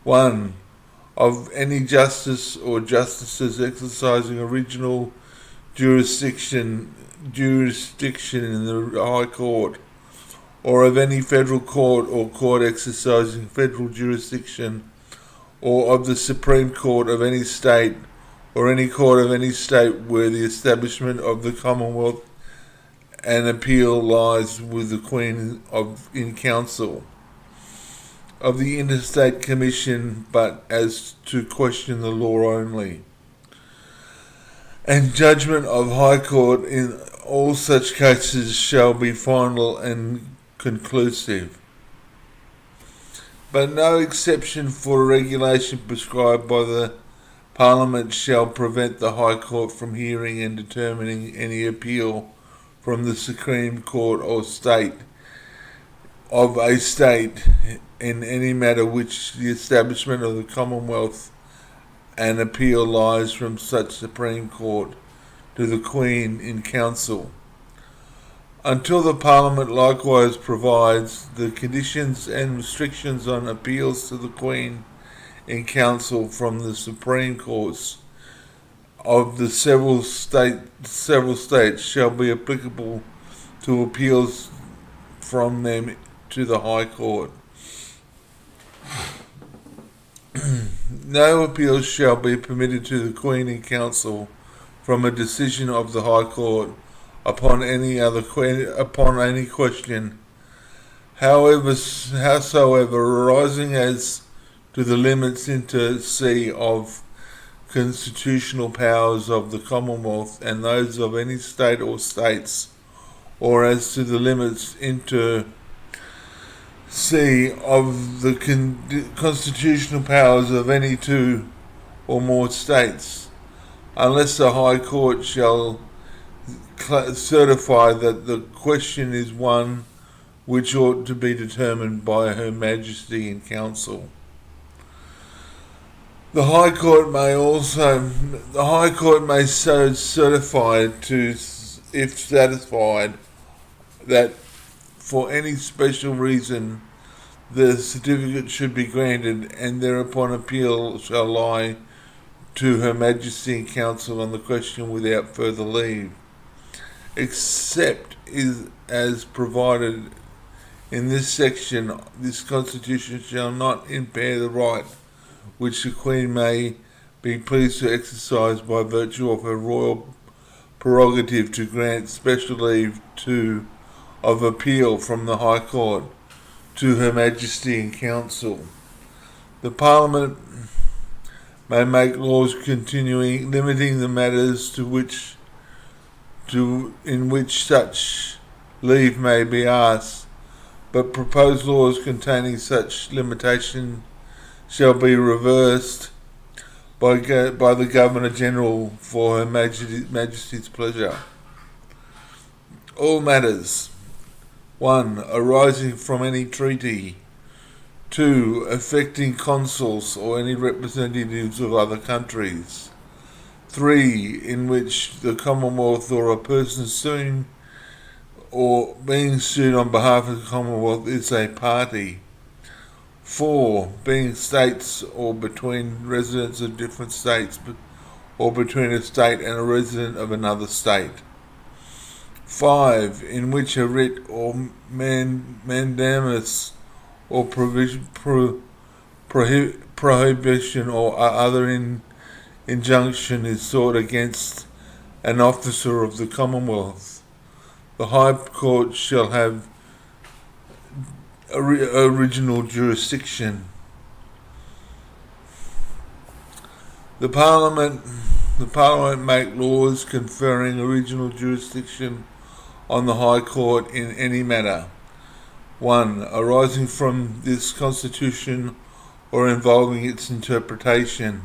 1. Of any justice or justices exercising original jurisdiction in the High Court, or of any federal court or court exercising federal jurisdiction, or of the Supreme Court of any state, or any court of any state where the establishment of the Commonwealth and appeal lies with the Queen in Council. Of the Interstate Commission, but as to question the law only. And judgment of High Court in all such cases shall be final and conclusive, but no exception for regulation prescribed by the Parliament shall prevent the High Court from hearing and determining any appeal from the Supreme Court or state of a state in any matter which the establishment of the Commonwealth and appeal lies from such Supreme Court to the Queen in Council, until the Parliament likewise provides the conditions and restrictions on appeals to the Queen in Council from the Supreme Courts of the several states shall be applicable to appeals from them to the High Court. No appeals shall be permitted to the Queen in Council from a decision of the High Court upon any question, howsoever arising as to the limits inter se of constitutional powers of the Commonwealth and those of any state or states, or as to the limits inter se of the constitutional powers of any 2 or more states, unless the High Court shall certify that the question is one which ought to be determined by Her Majesty in Council. The High Court may so certify to, if satisfied, that for any special reason the certificate should be granted, and thereupon appeal shall lie to Her Majesty in Council on the question without further leave, except as provided in this section. This Constitution shall not impair the right which the Queen may be pleased to exercise by virtue of her royal prerogative to grant special leave of appeal from the High Court to Her Majesty in Council. The Parliament may make laws continuing limiting the matters in which such leave may be asked, but proposed laws containing such limitation shall be reversed by the Governor-General for Her Majesty's pleasure. All matters: 1. Arising from any treaty. 2. Affecting consuls or any representatives of other countries. 3. In which the Commonwealth or a person suing or being sued on behalf of the Commonwealth is a party. 4. Being states or between residents of different states, or between a state and a resident of another state. 5. In which a writ or mandamus or prohibition or other injunction is sought against an officer of the Commonwealth. The High Court shall have original jurisdiction. The Parliament make laws conferring original jurisdiction on the High Court in any matter. 1. Arising from this Constitution or involving its interpretation.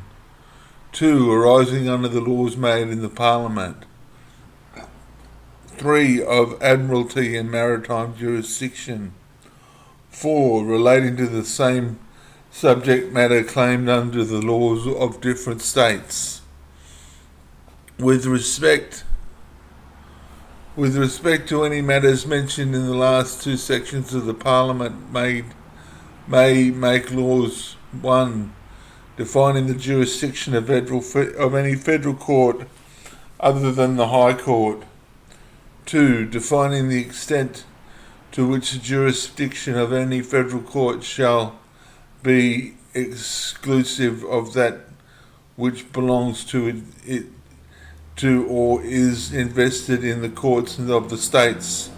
2. Arising under the laws made in the Parliament. 3. Of Admiralty and Maritime Jurisdiction. 4. Relating to the same subject matter claimed under the laws of different states. With respect to any matters mentioned in the last two sections of the Parliament may make laws. 1. Defining the jurisdiction of any federal court other than the High Court. 2. Defining the extent to which the jurisdiction of any federal court shall be exclusive of that which belongs to it or is invested in the courts of the states.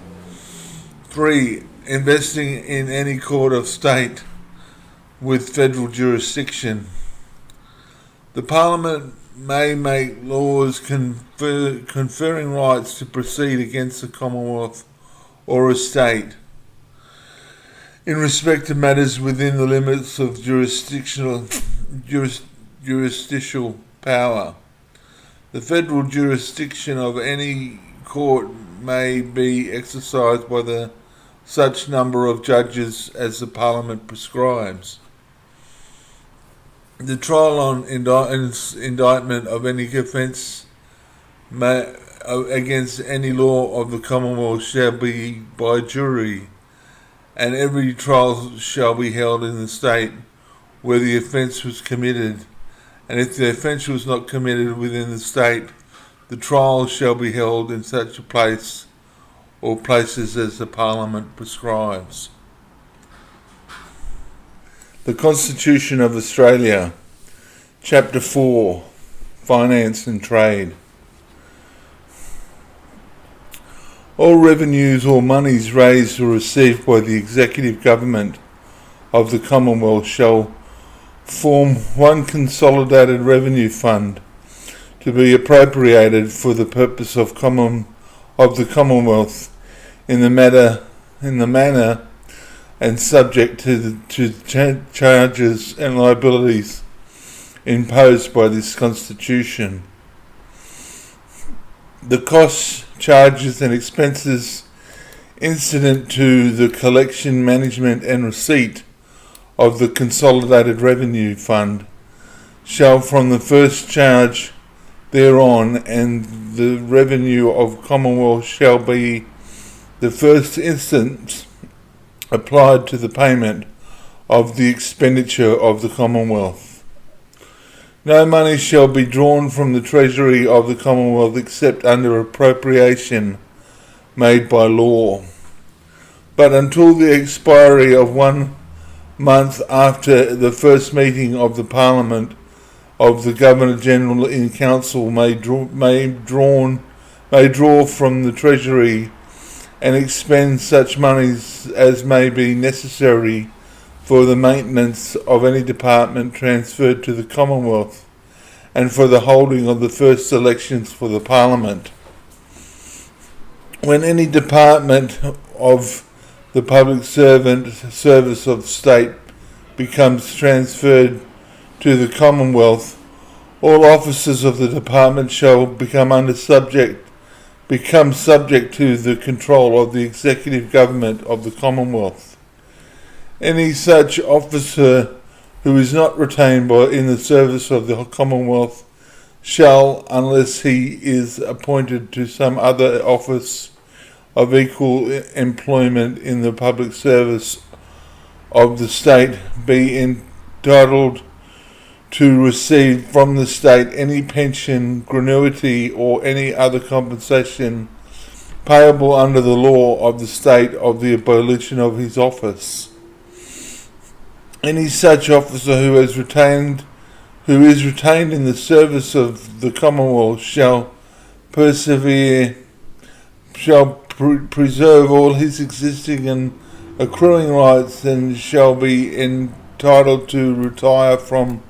3. Investing in any court of state with federal jurisdiction. The Parliament may make laws conferring rights to proceed against the Commonwealth or a state in respect to matters within the limits of jurisdictional power. The federal jurisdiction of any court may be exercised by such number of judges as the Parliament prescribes. The trial and indictment of any offence against any law of the Commonwealth shall be by jury, and every trial shall be held in the state where the offence was committed, and if the offence was not committed within the state, the trial shall be held in such a place or places as the Parliament prescribes. The Constitution of Australia, Chapter 4, Finance and Trade. All revenues or monies raised or received by the executive government of the Commonwealth shall form one consolidated revenue fund to be appropriated for the purpose of the Commonwealth in the manner and subject to the charges and liabilities imposed by this Constitution. The costs, charges and expenses incident to the collection, management and receipt of the Consolidated Revenue Fund shall from the first charge thereon and the revenue of Commonwealth shall be the first instance applied to the payment of the expenditure of the Commonwealth. No money shall be drawn from the Treasury of the Commonwealth except under appropriation made by law. But until the expiry of 1 month after the first meeting of the Parliament of the Governor-General in Council may draw from the Treasury and expend such monies as may be necessary for the maintenance of any department transferred to the Commonwealth and for the holding of the first elections for the Parliament. When any department of the public service of state becomes transferred to the Commonwealth, all officers of the department shall become subject to the control of the executive government of the Commonwealth. Any such officer who is not retained in the service of the Commonwealth shall, unless he is appointed to some other office of equal employment in the public service of the state be entitled to receive from the state any pension, gratuity, or any other compensation payable under the law of the state of the abolition of his office. Any such officer who is retained in the service of the Commonwealth shall preserve all his existing and accruing rights, and shall be entitled to retire from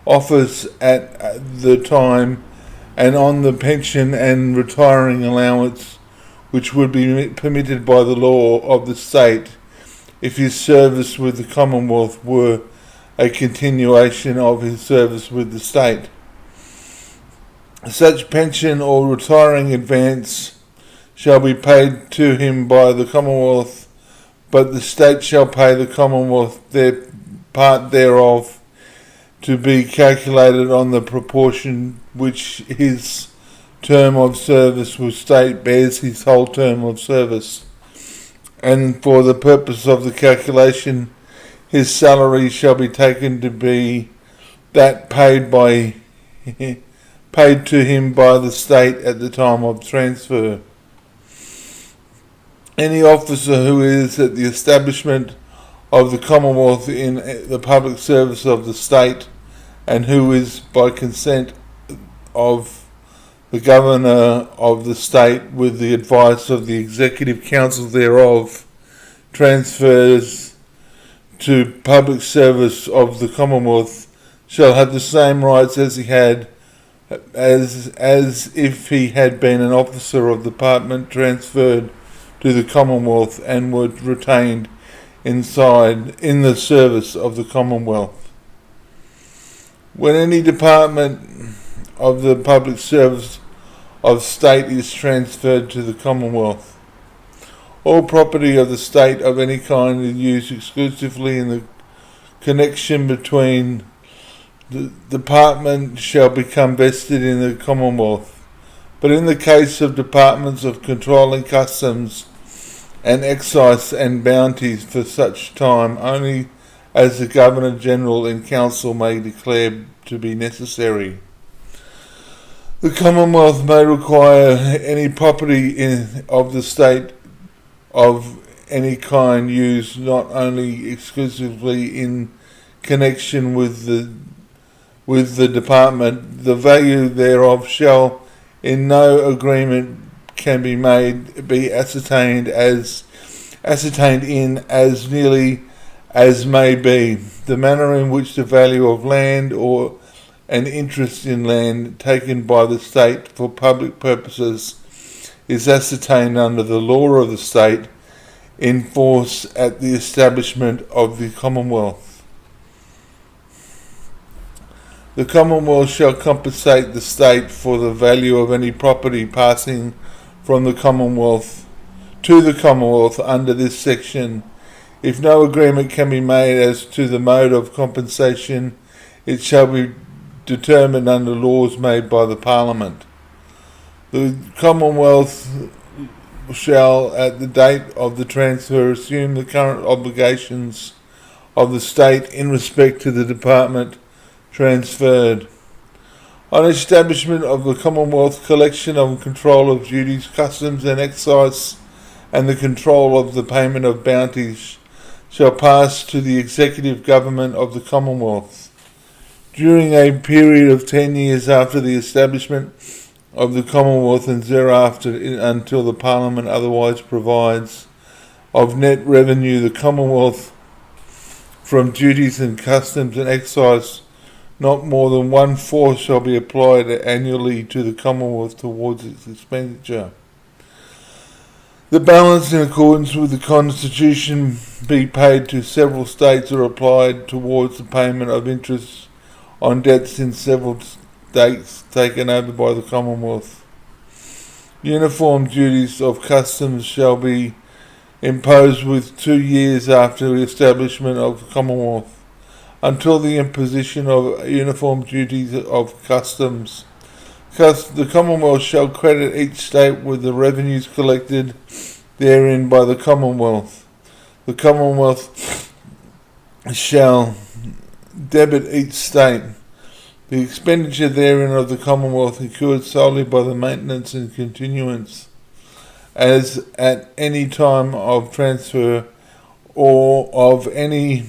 office at the time and on the pension and retiring allowance which would be permitted by the law of the state if his service with the Commonwealth were a continuation of his service with the state. Such pension or retiring advance shall be paid to him by the Commonwealth, but the state shall pay the Commonwealth their part thereof, to be calculated on the proportion which his term of service with state bears his whole term of service. And for the purpose of the calculation, his salary shall be taken to be that paid to him by the state at the time of transfer. Any officer who is at the establishment of the Commonwealth in the public service of the state, and who is by consent of the governor of the state with the advice of the executive council thereof, transfers to public service of the Commonwealth, shall have the same rights as he had as if he had been an officer of the department transferred to the Commonwealth and were retained in the service of the Commonwealth. When any department of the public service of state is transferred to the Commonwealth, all property of the state of any kind is used exclusively in the connection between the department shall become vested in the Commonwealth. But in the case of departments of controlling customs and excise and bounties for such time only as the Governor-General in Council may declare to be necessary. The Commonwealth may require any property of the state of any kind used not only exclusively in connection with the department, the value thereof shall in no agreement can be made be ascertained in as nearly as may be the manner in which the value of land or an interest in land taken by the state for public purposes is ascertained under the law of the state in force at the establishment of the Commonwealth. The Commonwealth shall compensate the state for the value of any property passing from the Commonwealth to the Commonwealth under this section. If no agreement can be made as to the mode of compensation, it shall be determined under laws made by the Parliament. The Commonwealth shall, at the date of the transfer, assume the current obligations of the state in respect to the department transferred. On establishment of the Commonwealth, collection and control of duties, customs and excise, and the control of the payment of bounties shall pass to the executive government of the Commonwealth. During a period of 10 years after the establishment of the Commonwealth and thereafter until the Parliament otherwise provides, of net revenue the Commonwealth from duties and customs and excise, not more than 1/4 shall be applied annually to the Commonwealth towards its expenditure. The balance, in accordance with the Constitution, be paid to several states or applied towards the payment of interest on debts in several states taken over by the Commonwealth. Uniform duties of customs shall be imposed with 2 years after the establishment of the Commonwealth, until the imposition of uniform duties of customs. The Commonwealth shall credit each state with the revenues collected therein by the Commonwealth. The Commonwealth shall debit each state the expenditure therein of the Commonwealth incurred solely by the maintenance and continuance as at any time of transfer or of any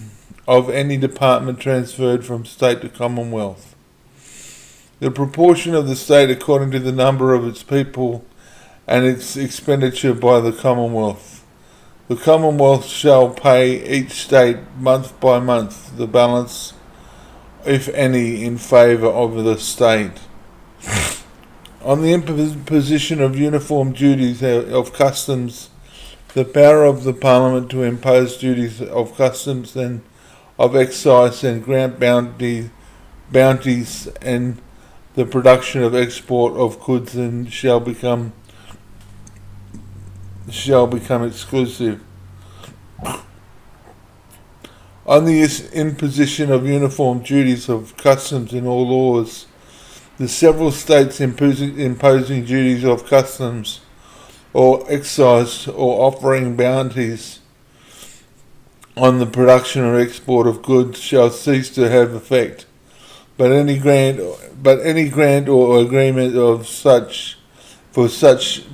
department transferred from state to Commonwealth. The proportion of the state according to the number of its people and its expenditure by the Commonwealth. The Commonwealth shall pay each state month by month the balance, if any, in favour of the state. On the imposition of uniform duties of customs, the power of the Parliament to impose duties of customs and of excise and grant bounties and the production of export of goods and shall become exclusive. On the imposition of uniform duties of customs in all laws, the several states imposing duties of customs or excise or offering bounties on the production or export of goods shall cease to have effect, but any grant or agreement of such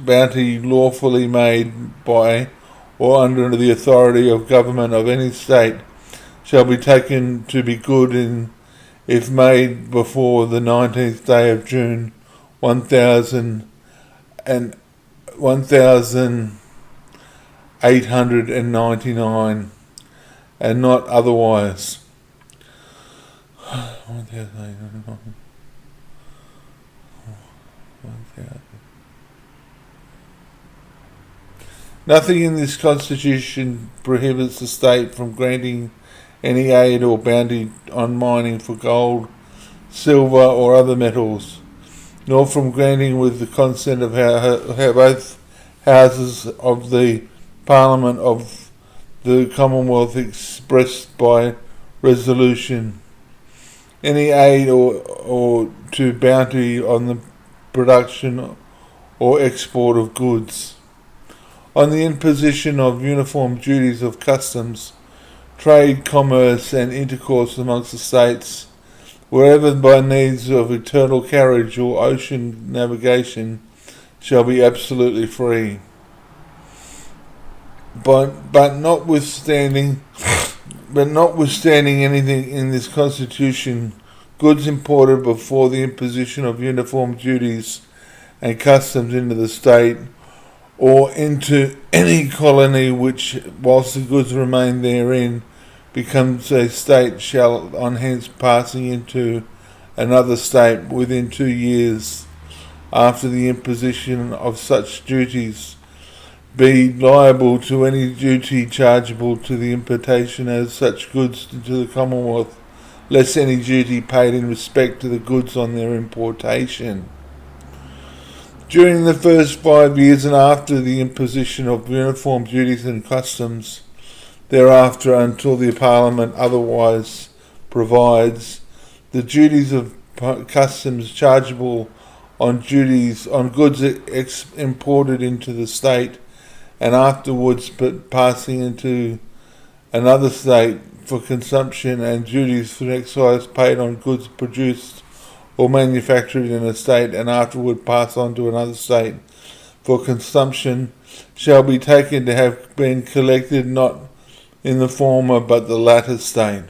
bounty lawfully made by or under the authority of government of any state shall be taken to be good if made before the 19th day of June 1899 and not otherwise. Nothing in this Constitution prohibits the state from granting any aid or bounty on mining for gold, silver or other metals, nor from granting with the consent of both houses of the Parliament of the Commonwealth expressed by resolution, any aid or to bounty on the production or export of goods. On the imposition of uniform duties of customs, trade, commerce and intercourse amongst the states, wherever by needs of internal carriage or ocean navigation, shall be absolutely free. But notwithstanding anything in this Constitution, goods imported before the imposition of uniform duties and customs into the state or into any colony which, whilst the goods remain therein, becomes a state shall on hence passing into another state within 2 years after the imposition of such duties be liable to any duty chargeable to the importation of such goods into the Commonwealth, less any duty paid in respect to the goods on their importation. During the first 5 years and after the imposition of uniform duties and customs, thereafter until the Parliament otherwise provides, the duties of customs chargeable on goods imported into the state and afterwards passing into another state for consumption, and duties for excise paid on goods produced or manufactured in a state and afterward pass on to another state for consumption, shall be taken to have been collected not in the former but the latter state.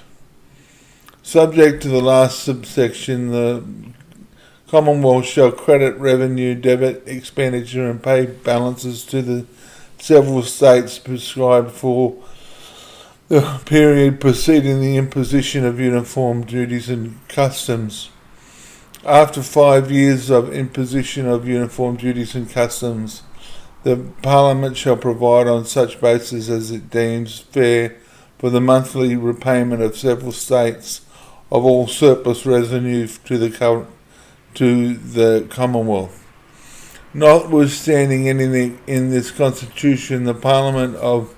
Subject to the last subsection, the Commonwealth shall credit revenue, debit expenditure and pay balances to the several states prescribed for the period preceding the imposition of uniform duties and customs. After 5 years of imposition of uniform duties and customs, the Parliament shall provide on such basis as it deems fair for the monthly repayment of several states of all surplus revenue to the Commonwealth. Notwithstanding anything in this Constitution, the Parliament of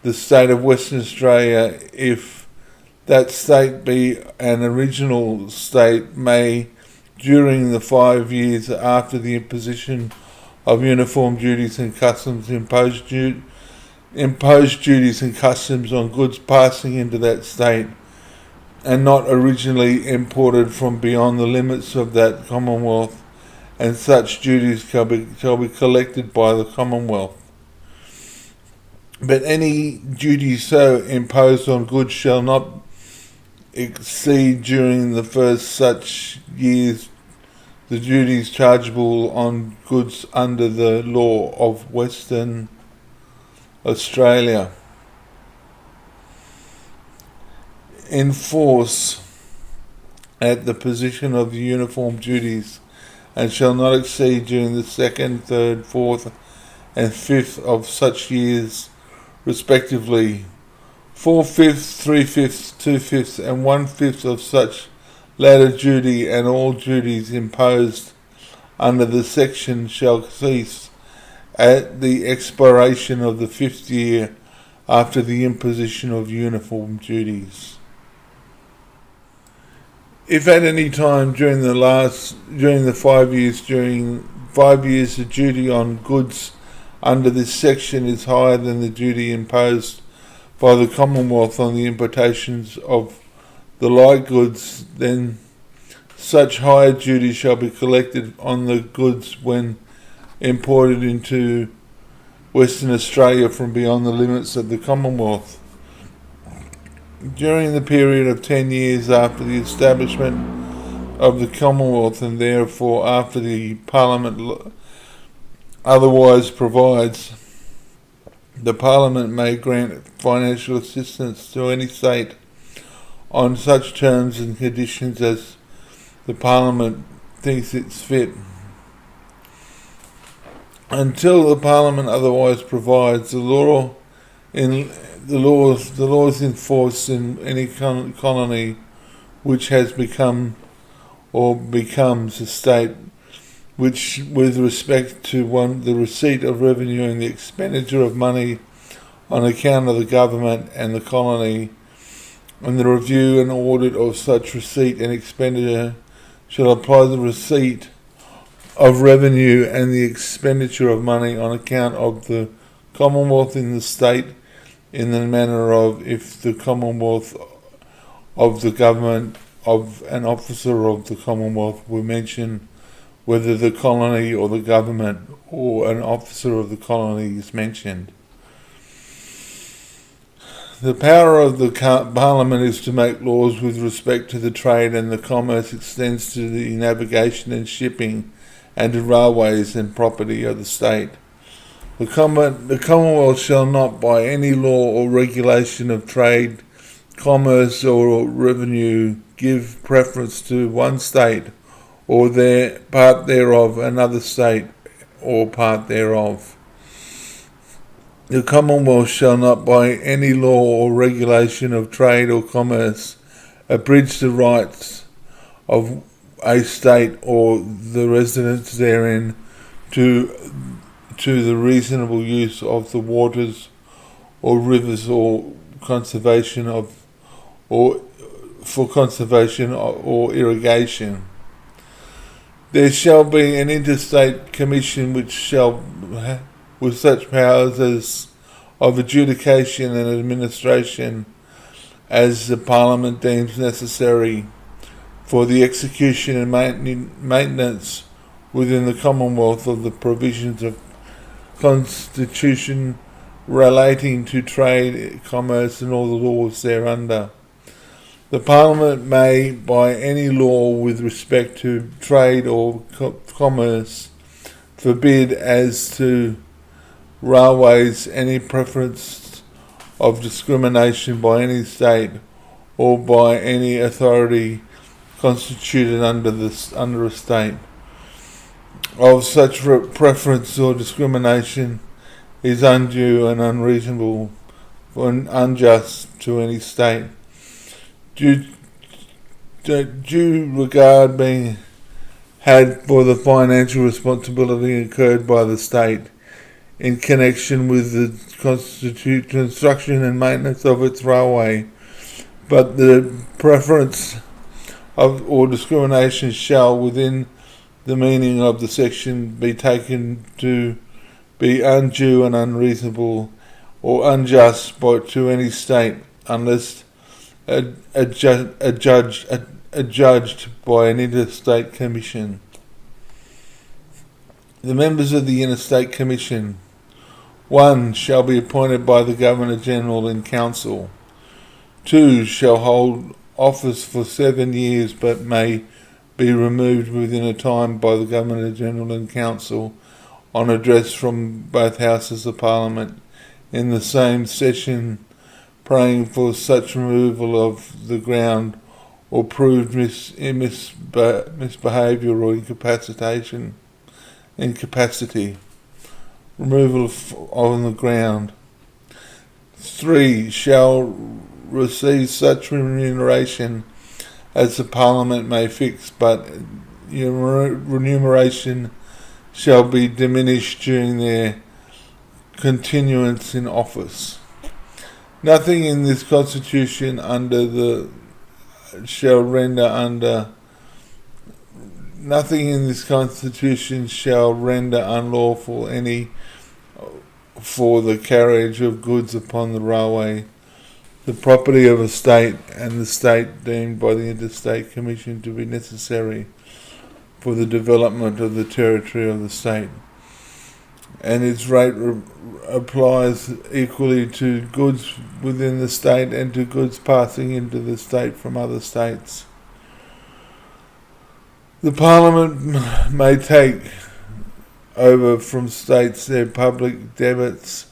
the State of Western Australia, if that state be an original state, may, during the 5 years after the imposition of uniform duties and customs, impose impose duties and customs on goods passing into that state and not originally imported from beyond the limits of that Commonwealth, and such duties shall be collected by the Commonwealth. But any duty so imposed on goods shall not exceed during the first such years the duties chargeable on goods under the law of Western Australia. In force at the position of the uniform duties, and shall not exceed during the second, third, fourth, and fifth of such years, respectively, 4/5, 3/5, 2/5, and 1/5 of such latter duty, and all duties imposed under the section shall cease at the expiration of the 5th year after the imposition of uniform duties. If at any time during the 5 years, the duty on goods under this section is higher than the duty imposed by the Commonwealth on the importations of the like goods, then such higher duty shall be collected on the goods when imported into Western Australia from beyond the limits of the Commonwealth. During the period of 10 years after the establishment of the Commonwealth, and therefore after the Parliament otherwise provides, the Parliament may grant financial assistance to any state on such terms and conditions as the Parliament thinks it's fit. Until the Parliament otherwise provides, the laws in force in any colony which has become or becomes a state, which with respect to the receipt of revenue and the expenditure of money on account of the government and the colony, and the review and audit of such receipt and expenditure shall apply the receipt of revenue and the expenditure of money on account of the Commonwealth in the state in the manner of if the Commonwealth of the government of an officer of the Commonwealth were mentioned, whether the colony or the government or an officer of the colony is mentioned. The power of the Parliament is to make laws with respect to the trade, and the commerce extends to the navigation and shipping and to railways and property of the state. The Commonwealth shall not by any law or regulation of trade, commerce or revenue give preference to one state or part thereof another state or part thereof. The Commonwealth shall not by any law or regulation of trade or commerce abridge the rights of a state or the residents therein to the reasonable use of the waters or rivers or conservation or irrigation. There shall be an interstate commission which shall with such powers as of adjudication and administration as the Parliament deems necessary for the execution and maintenance within the Commonwealth of the provisions of Constitution relating to trade, commerce and all the laws thereunder. The Parliament may, by any law with respect to trade or commerce, forbid as to railways any preference of discrimination by any state or by any authority constituted under a state of such preference or discrimination is undue and unreasonable and unjust to any state. Due regard being had for the financial responsibility incurred by the state in connection with the construction and maintenance of its railway, but the preference of or discrimination shall, within the meaning of the section, be taken to be undue and unreasonable or unjust to any state, unless adjudged by an interstate commission. The members of the Interstate Commission: 1. Shall be appointed by the Governor-General in Council. 2. Shall hold office for 7 years, but may be removed within a time by the Governor-General in Council on address from both Houses of Parliament in the same session, praying for such removal of the ground or proved misbehaviour or incapacity. Removal on the ground. 3. Shall receive such remuneration as the Parliament may fix, but remuneration shall be diminished during their continuance in office. Nothing in this Constitution shall render unlawful any for the carriage of goods upon the railway, the property of a state, and the state deemed by the Interstate Commission to be necessary for the development of the territory of the state, and its rate applies equally to goods within the state and to goods passing into the state from other states. The Parliament may take over from states their public debits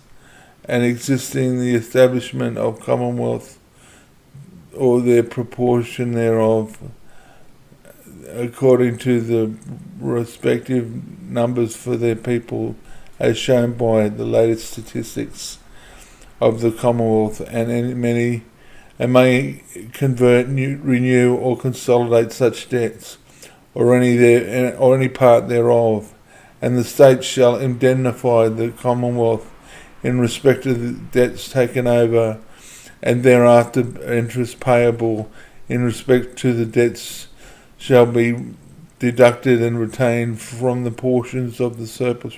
and existing the establishment of Commonwealth or their proportion thereof, according to the respective numbers for their people, as shown by the latest statistics of the Commonwealth, and may convert, renew, or consolidate such debts, or any part thereof, and the state shall indemnify the Commonwealth in respect of the debts taken over, and thereafter interest payable in respect to the debts shall be deducted and retained from the portions of the surplus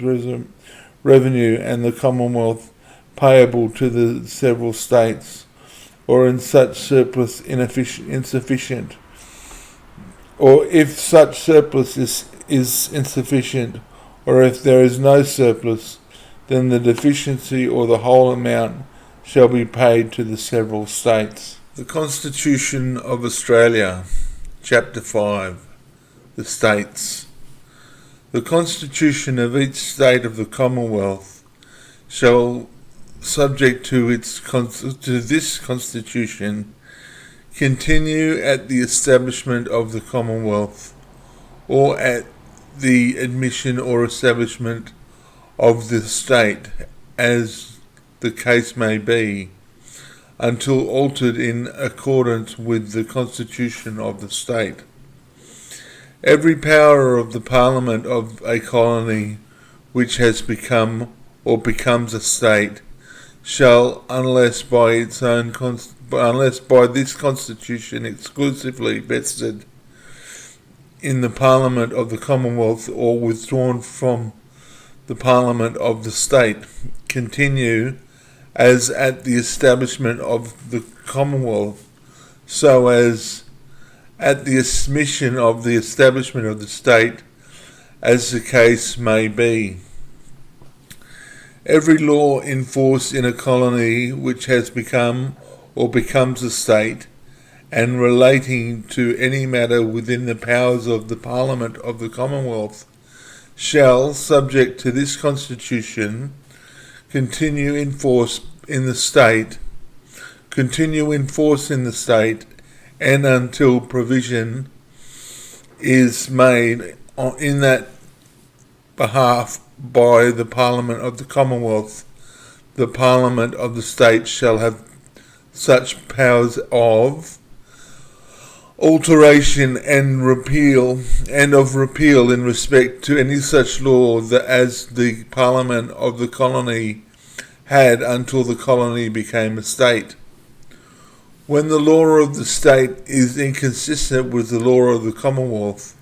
revenue and the Commonwealth payable to the several states, or in such surplus insufficient, or if such surplus is insufficient, or if there is no surplus, then the deficiency or the whole amount shall be paid to the several states. The Constitution of Australia, Chapter 5, the States. The Constitution of each state of the Commonwealth shall, subject to this Constitution, continue at the establishment of the Commonwealth, or at the admission or establishment of the state, as the case may be, until altered in accordance with the Constitution of the state. Every power of the Parliament of a colony which has become or becomes a state shall, unless by this Constitution exclusively vested in the Parliament of the Commonwealth or withdrawn from the Parliament of the state, continue as at the establishment of the Commonwealth, so as at the admission of the establishment of the state, as the case may be. Every law in force in a colony which has become or becomes a state, and relating to any matter within the powers of the Parliament of the Commonwealth, shall, subject to this Constitution, continue in force in the state, and until provision is made in that behalf by the Parliament of the Commonwealth, the Parliament of the state shall have such powers of alteration and repeal in respect to any such law that as the Parliament of the colony had until the colony became a state. When the law of the state is inconsistent with the law of the Commonwealth,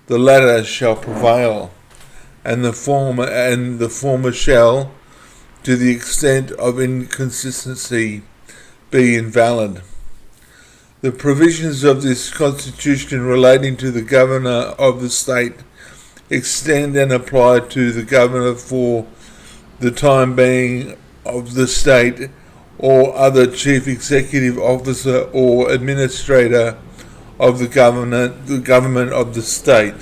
the latter shall prevail, and the former shall, to the extent of inconsistency, be invalid. The provisions of this constitution relating to the governor of the state extend and apply to the governor for the time being of the state or other chief executive officer or administrator of the government of the state.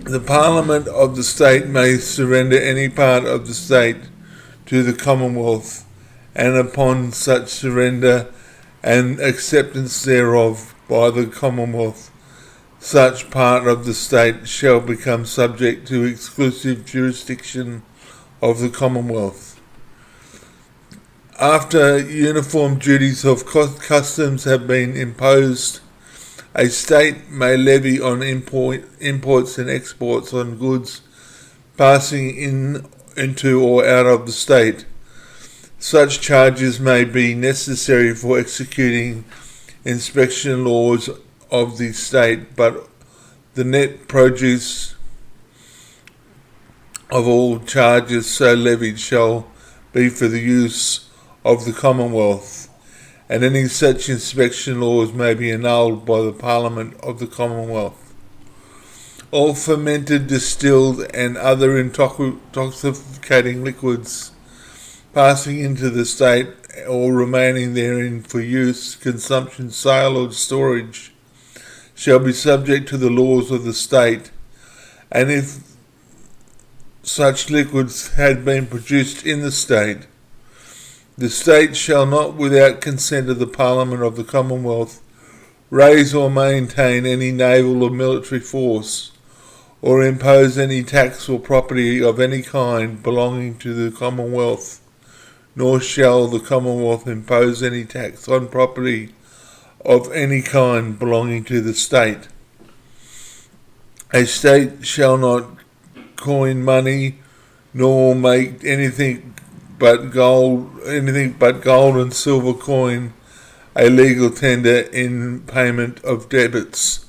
The Parliament of the state may surrender any part of the state to the Commonwealth, and upon such surrender and acceptance thereof by the Commonwealth, such part of the state shall become subject to exclusive jurisdiction of the Commonwealth. After uniform duties of customs have been imposed, a state may levy on imports and exports on goods passing into or out of the state. Such charges may be necessary for executing inspection laws of the state, but the net produce of all charges so levied shall be for the use of the Commonwealth, and any such inspection laws may be annulled by the Parliament of the Commonwealth. All fermented, distilled, and other intoxicating liquids passing into the state or remaining therein for use, consumption, sale, or storage shall be subject to the laws of the state, and if such liquids had been produced in the state shall not, without consent of the Parliament of the Commonwealth, raise or maintain any naval or military force, or impose any tax or property of any kind belonging to the Commonwealth, nor shall the Commonwealth impose any tax on property of any kind belonging to the state. A state shall not coin money, nor make anything but gold and silver coin a legal tender in payment of debits.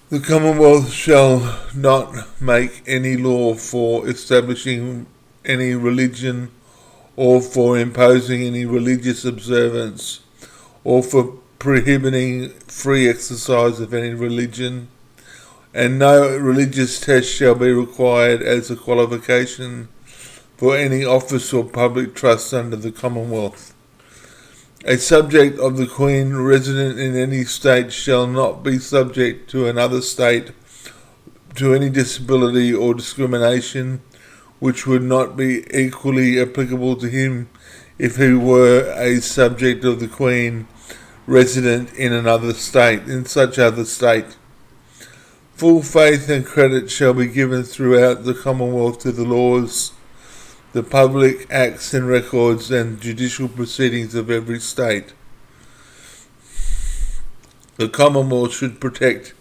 The Commonwealth shall not make any law for establishing any religion, or for imposing any religious observance, or for prohibiting free exercise of any religion, and no religious test shall be required as a qualification for any office or public trust under the Commonwealth. A subject of the Queen resident in any state shall not be subject to another state to any disability or discrimination which would not be equally applicable to him if he were a subject of the Queen resident in such other state. Full faith and credit shall be given throughout the Commonwealth to the laws, the public acts and records, and judicial proceedings of every state. The Commonwealth should protect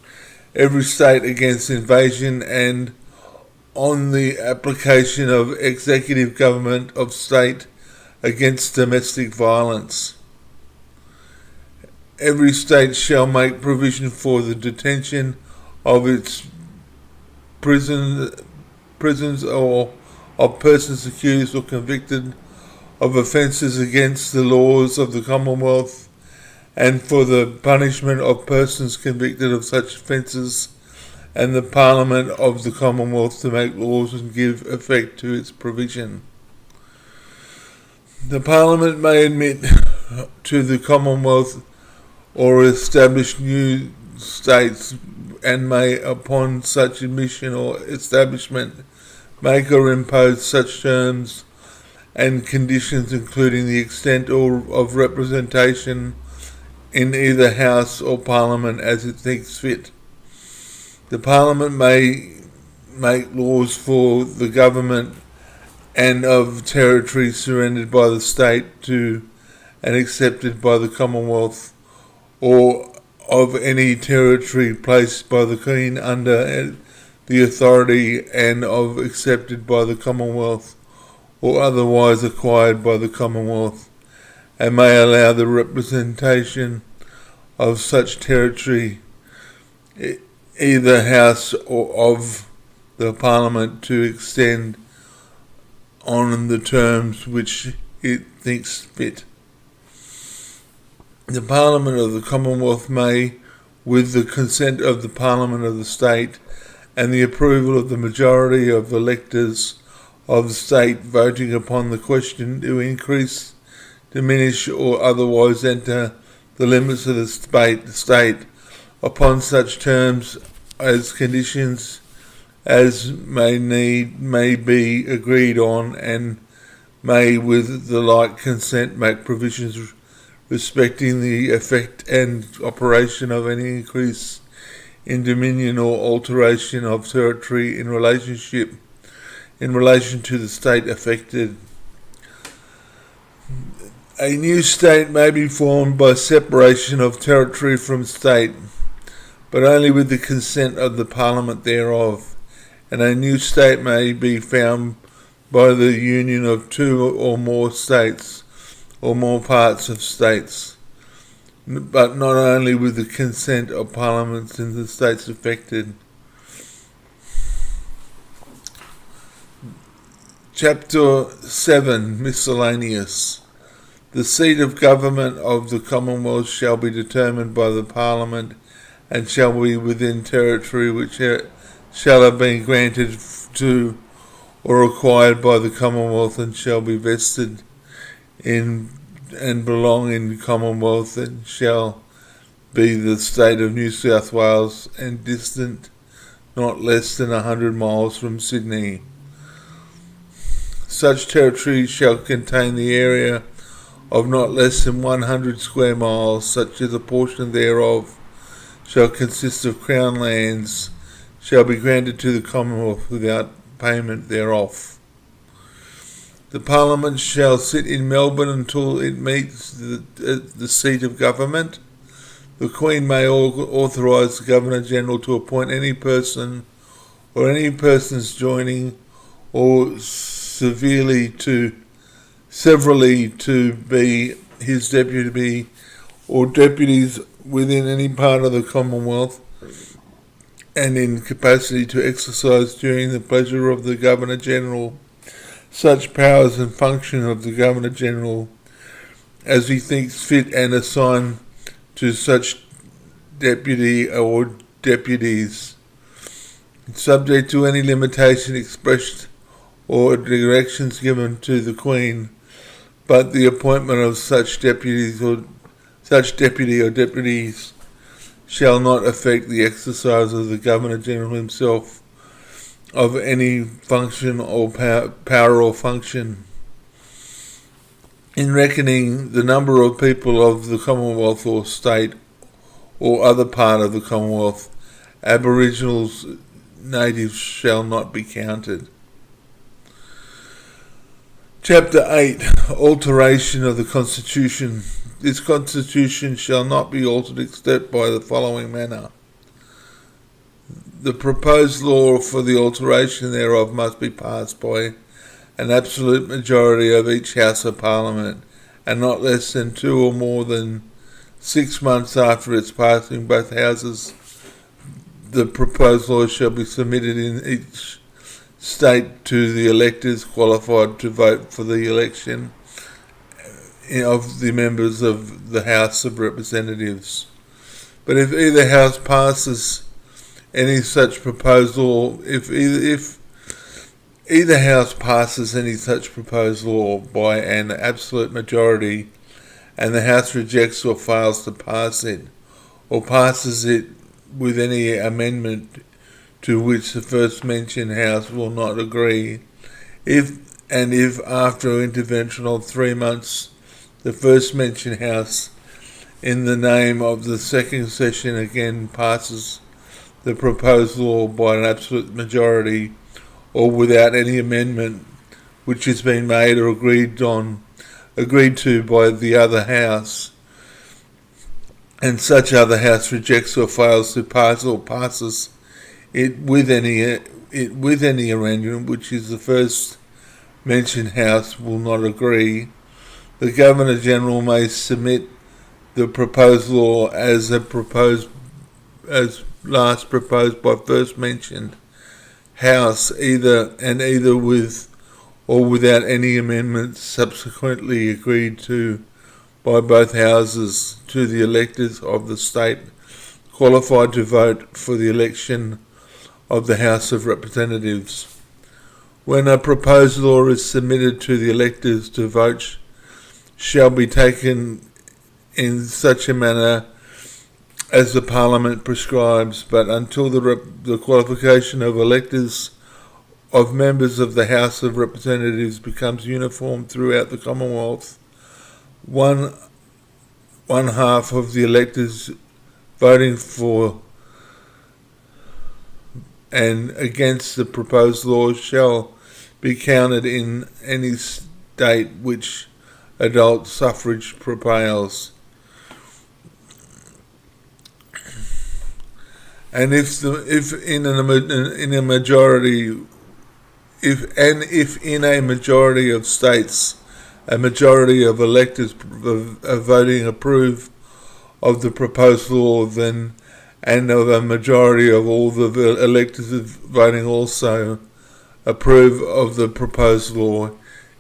every state against invasion and on the application of executive government of state against domestic violence. Every state shall make provision for the detention of its prisons or of persons accused or convicted of offences against the laws of the Commonwealth, and for the punishment of persons convicted of such offences, and the Parliament of the Commonwealth to make laws and give effect to its provision. The Parliament may admit to the Commonwealth or establish new states, and may, upon such admission or establishment, make or impose such terms and conditions, including the extent of representation in either House or Parliament as it thinks fit. The Parliament may make laws for the government and of territory surrendered by the state to and accepted by the Commonwealth, or of any territory placed by the Queen under the authority and of accepted by the Commonwealth, or otherwise acquired by the Commonwealth, and may allow the representation of such territory, either House or of the Parliament, to extend on the terms which it thinks fit. The Parliament of the Commonwealth may, with the consent of the Parliament of the State and the approval of the majority of electors of the State voting upon the question to increase, diminish or otherwise enter the limits of the state upon such terms as conditions as may be agreed on, and may with the like consent make provisions respecting the effect and operation of any increase in dominion or alteration of territory in relation to the state affected. A new state may be formed by separation of territory from state, but only with the consent of the Parliament thereof, and a new state may be found by the union of two or more states, or more parts of states, but not only with the consent of parliaments in the states affected. Chapter 7, Miscellaneous. The seat of government of the Commonwealth shall be determined by the Parliament, and shall be within territory which shall have been granted to or acquired by the Commonwealth, and shall be vested in and belong in the Commonwealth, and shall be the state of New South Wales, and distant not less than 100 miles from Sydney. Such territory shall contain the area of not less than 100 square miles, such as a portion thereof shall consist of Crown lands, shall be granted to the Commonwealth without payment thereof. The Parliament shall sit in Melbourne until it meets the seat of government. The Queen may authorise the Governor-General to appoint any person or any persons joining or severally to be his deputy or deputies within any part of the Commonwealth, and in capacity to exercise during the pleasure of the Governor-General such powers and function of the Governor-General as he thinks fit, and assign to such deputy or deputies, subject to any limitation expressed or directions given to the Queen, but the appointment of such deputy or deputies shall not affect the exercise of the Governor-General himself of any function or power or function. In reckoning the number of people of the Commonwealth or state or other part of the Commonwealth, Aboriginals, natives shall not be counted. Chapter 8, Alteration of the Constitution. This Constitution shall not be altered except by the following manner. The proposed law for the alteration thereof must be passed by an absolute majority of each House of Parliament, and not less than 2 or more than 6 months after its passing both Houses. The proposed law shall be submitted in each state to the electors qualified to vote for the election of the members of the House of Representatives. But if either House passes any such proposal, if either House passes any such proposed law by an absolute majority, and the House rejects or fails to pass it, or passes it with any amendment to which the first mentioned House will not agree, if after intervention of 3 months the first mentioned House in the name of the second session again passes the proposed law by an absolute majority, or without any amendment which has been made or agreed to by the other House, and such other House rejects or fails to pass or passes it with any arrangement which is the first mentioned House will not agree, the Governor-General may submit the proposed law as last proposed by first mentioned House, either with or without any amendments subsequently agreed to by both houses, to the electors of the state qualified to vote for the election of the House of Representatives. When a proposed law is submitted to the electors to vote, shall be taken in such a manner as the Parliament prescribes, but until the qualification of electors of members of the House of Representatives becomes uniform throughout the Commonwealth, one half of the electors voting for and against the proposed law shall be counted in any state which adult suffrage prevails. And if in a majority of states a majority of electors voting approve of the proposed law, then and of a majority of all the electors voting also approve of the proposed law,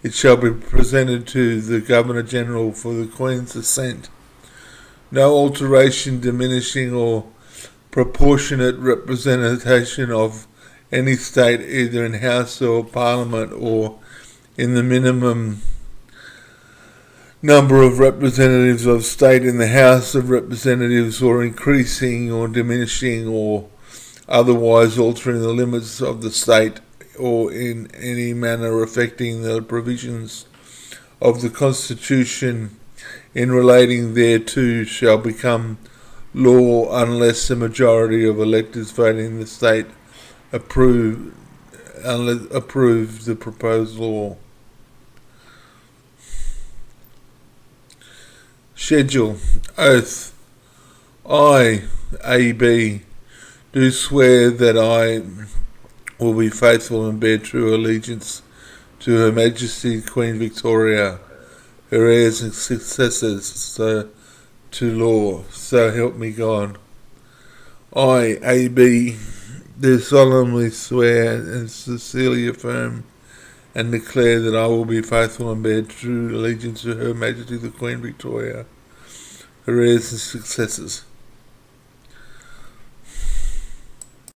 it shall be presented to the Governor-General for the Queen's assent. No alteration, diminishing or proportionate representation of any state, either in House or Parliament or in the minimum number of representatives of state in the House of Representatives, or increasing or diminishing or otherwise altering the limits of the state, or in any manner affecting the provisions of the Constitution in relating thereto, shall become law unless a majority of electors voting in the state approve the proposed law. Schedule. Oath. I, A.B., do swear that I will be faithful and bear true allegiance to Her Majesty Queen Victoria, her heirs and successors, to law, so help me God. I, A.B., do solemnly swear and sincerely affirm and declare that I will be faithful and bear true allegiance to Her Majesty the Queen Victoria, her heirs and successors,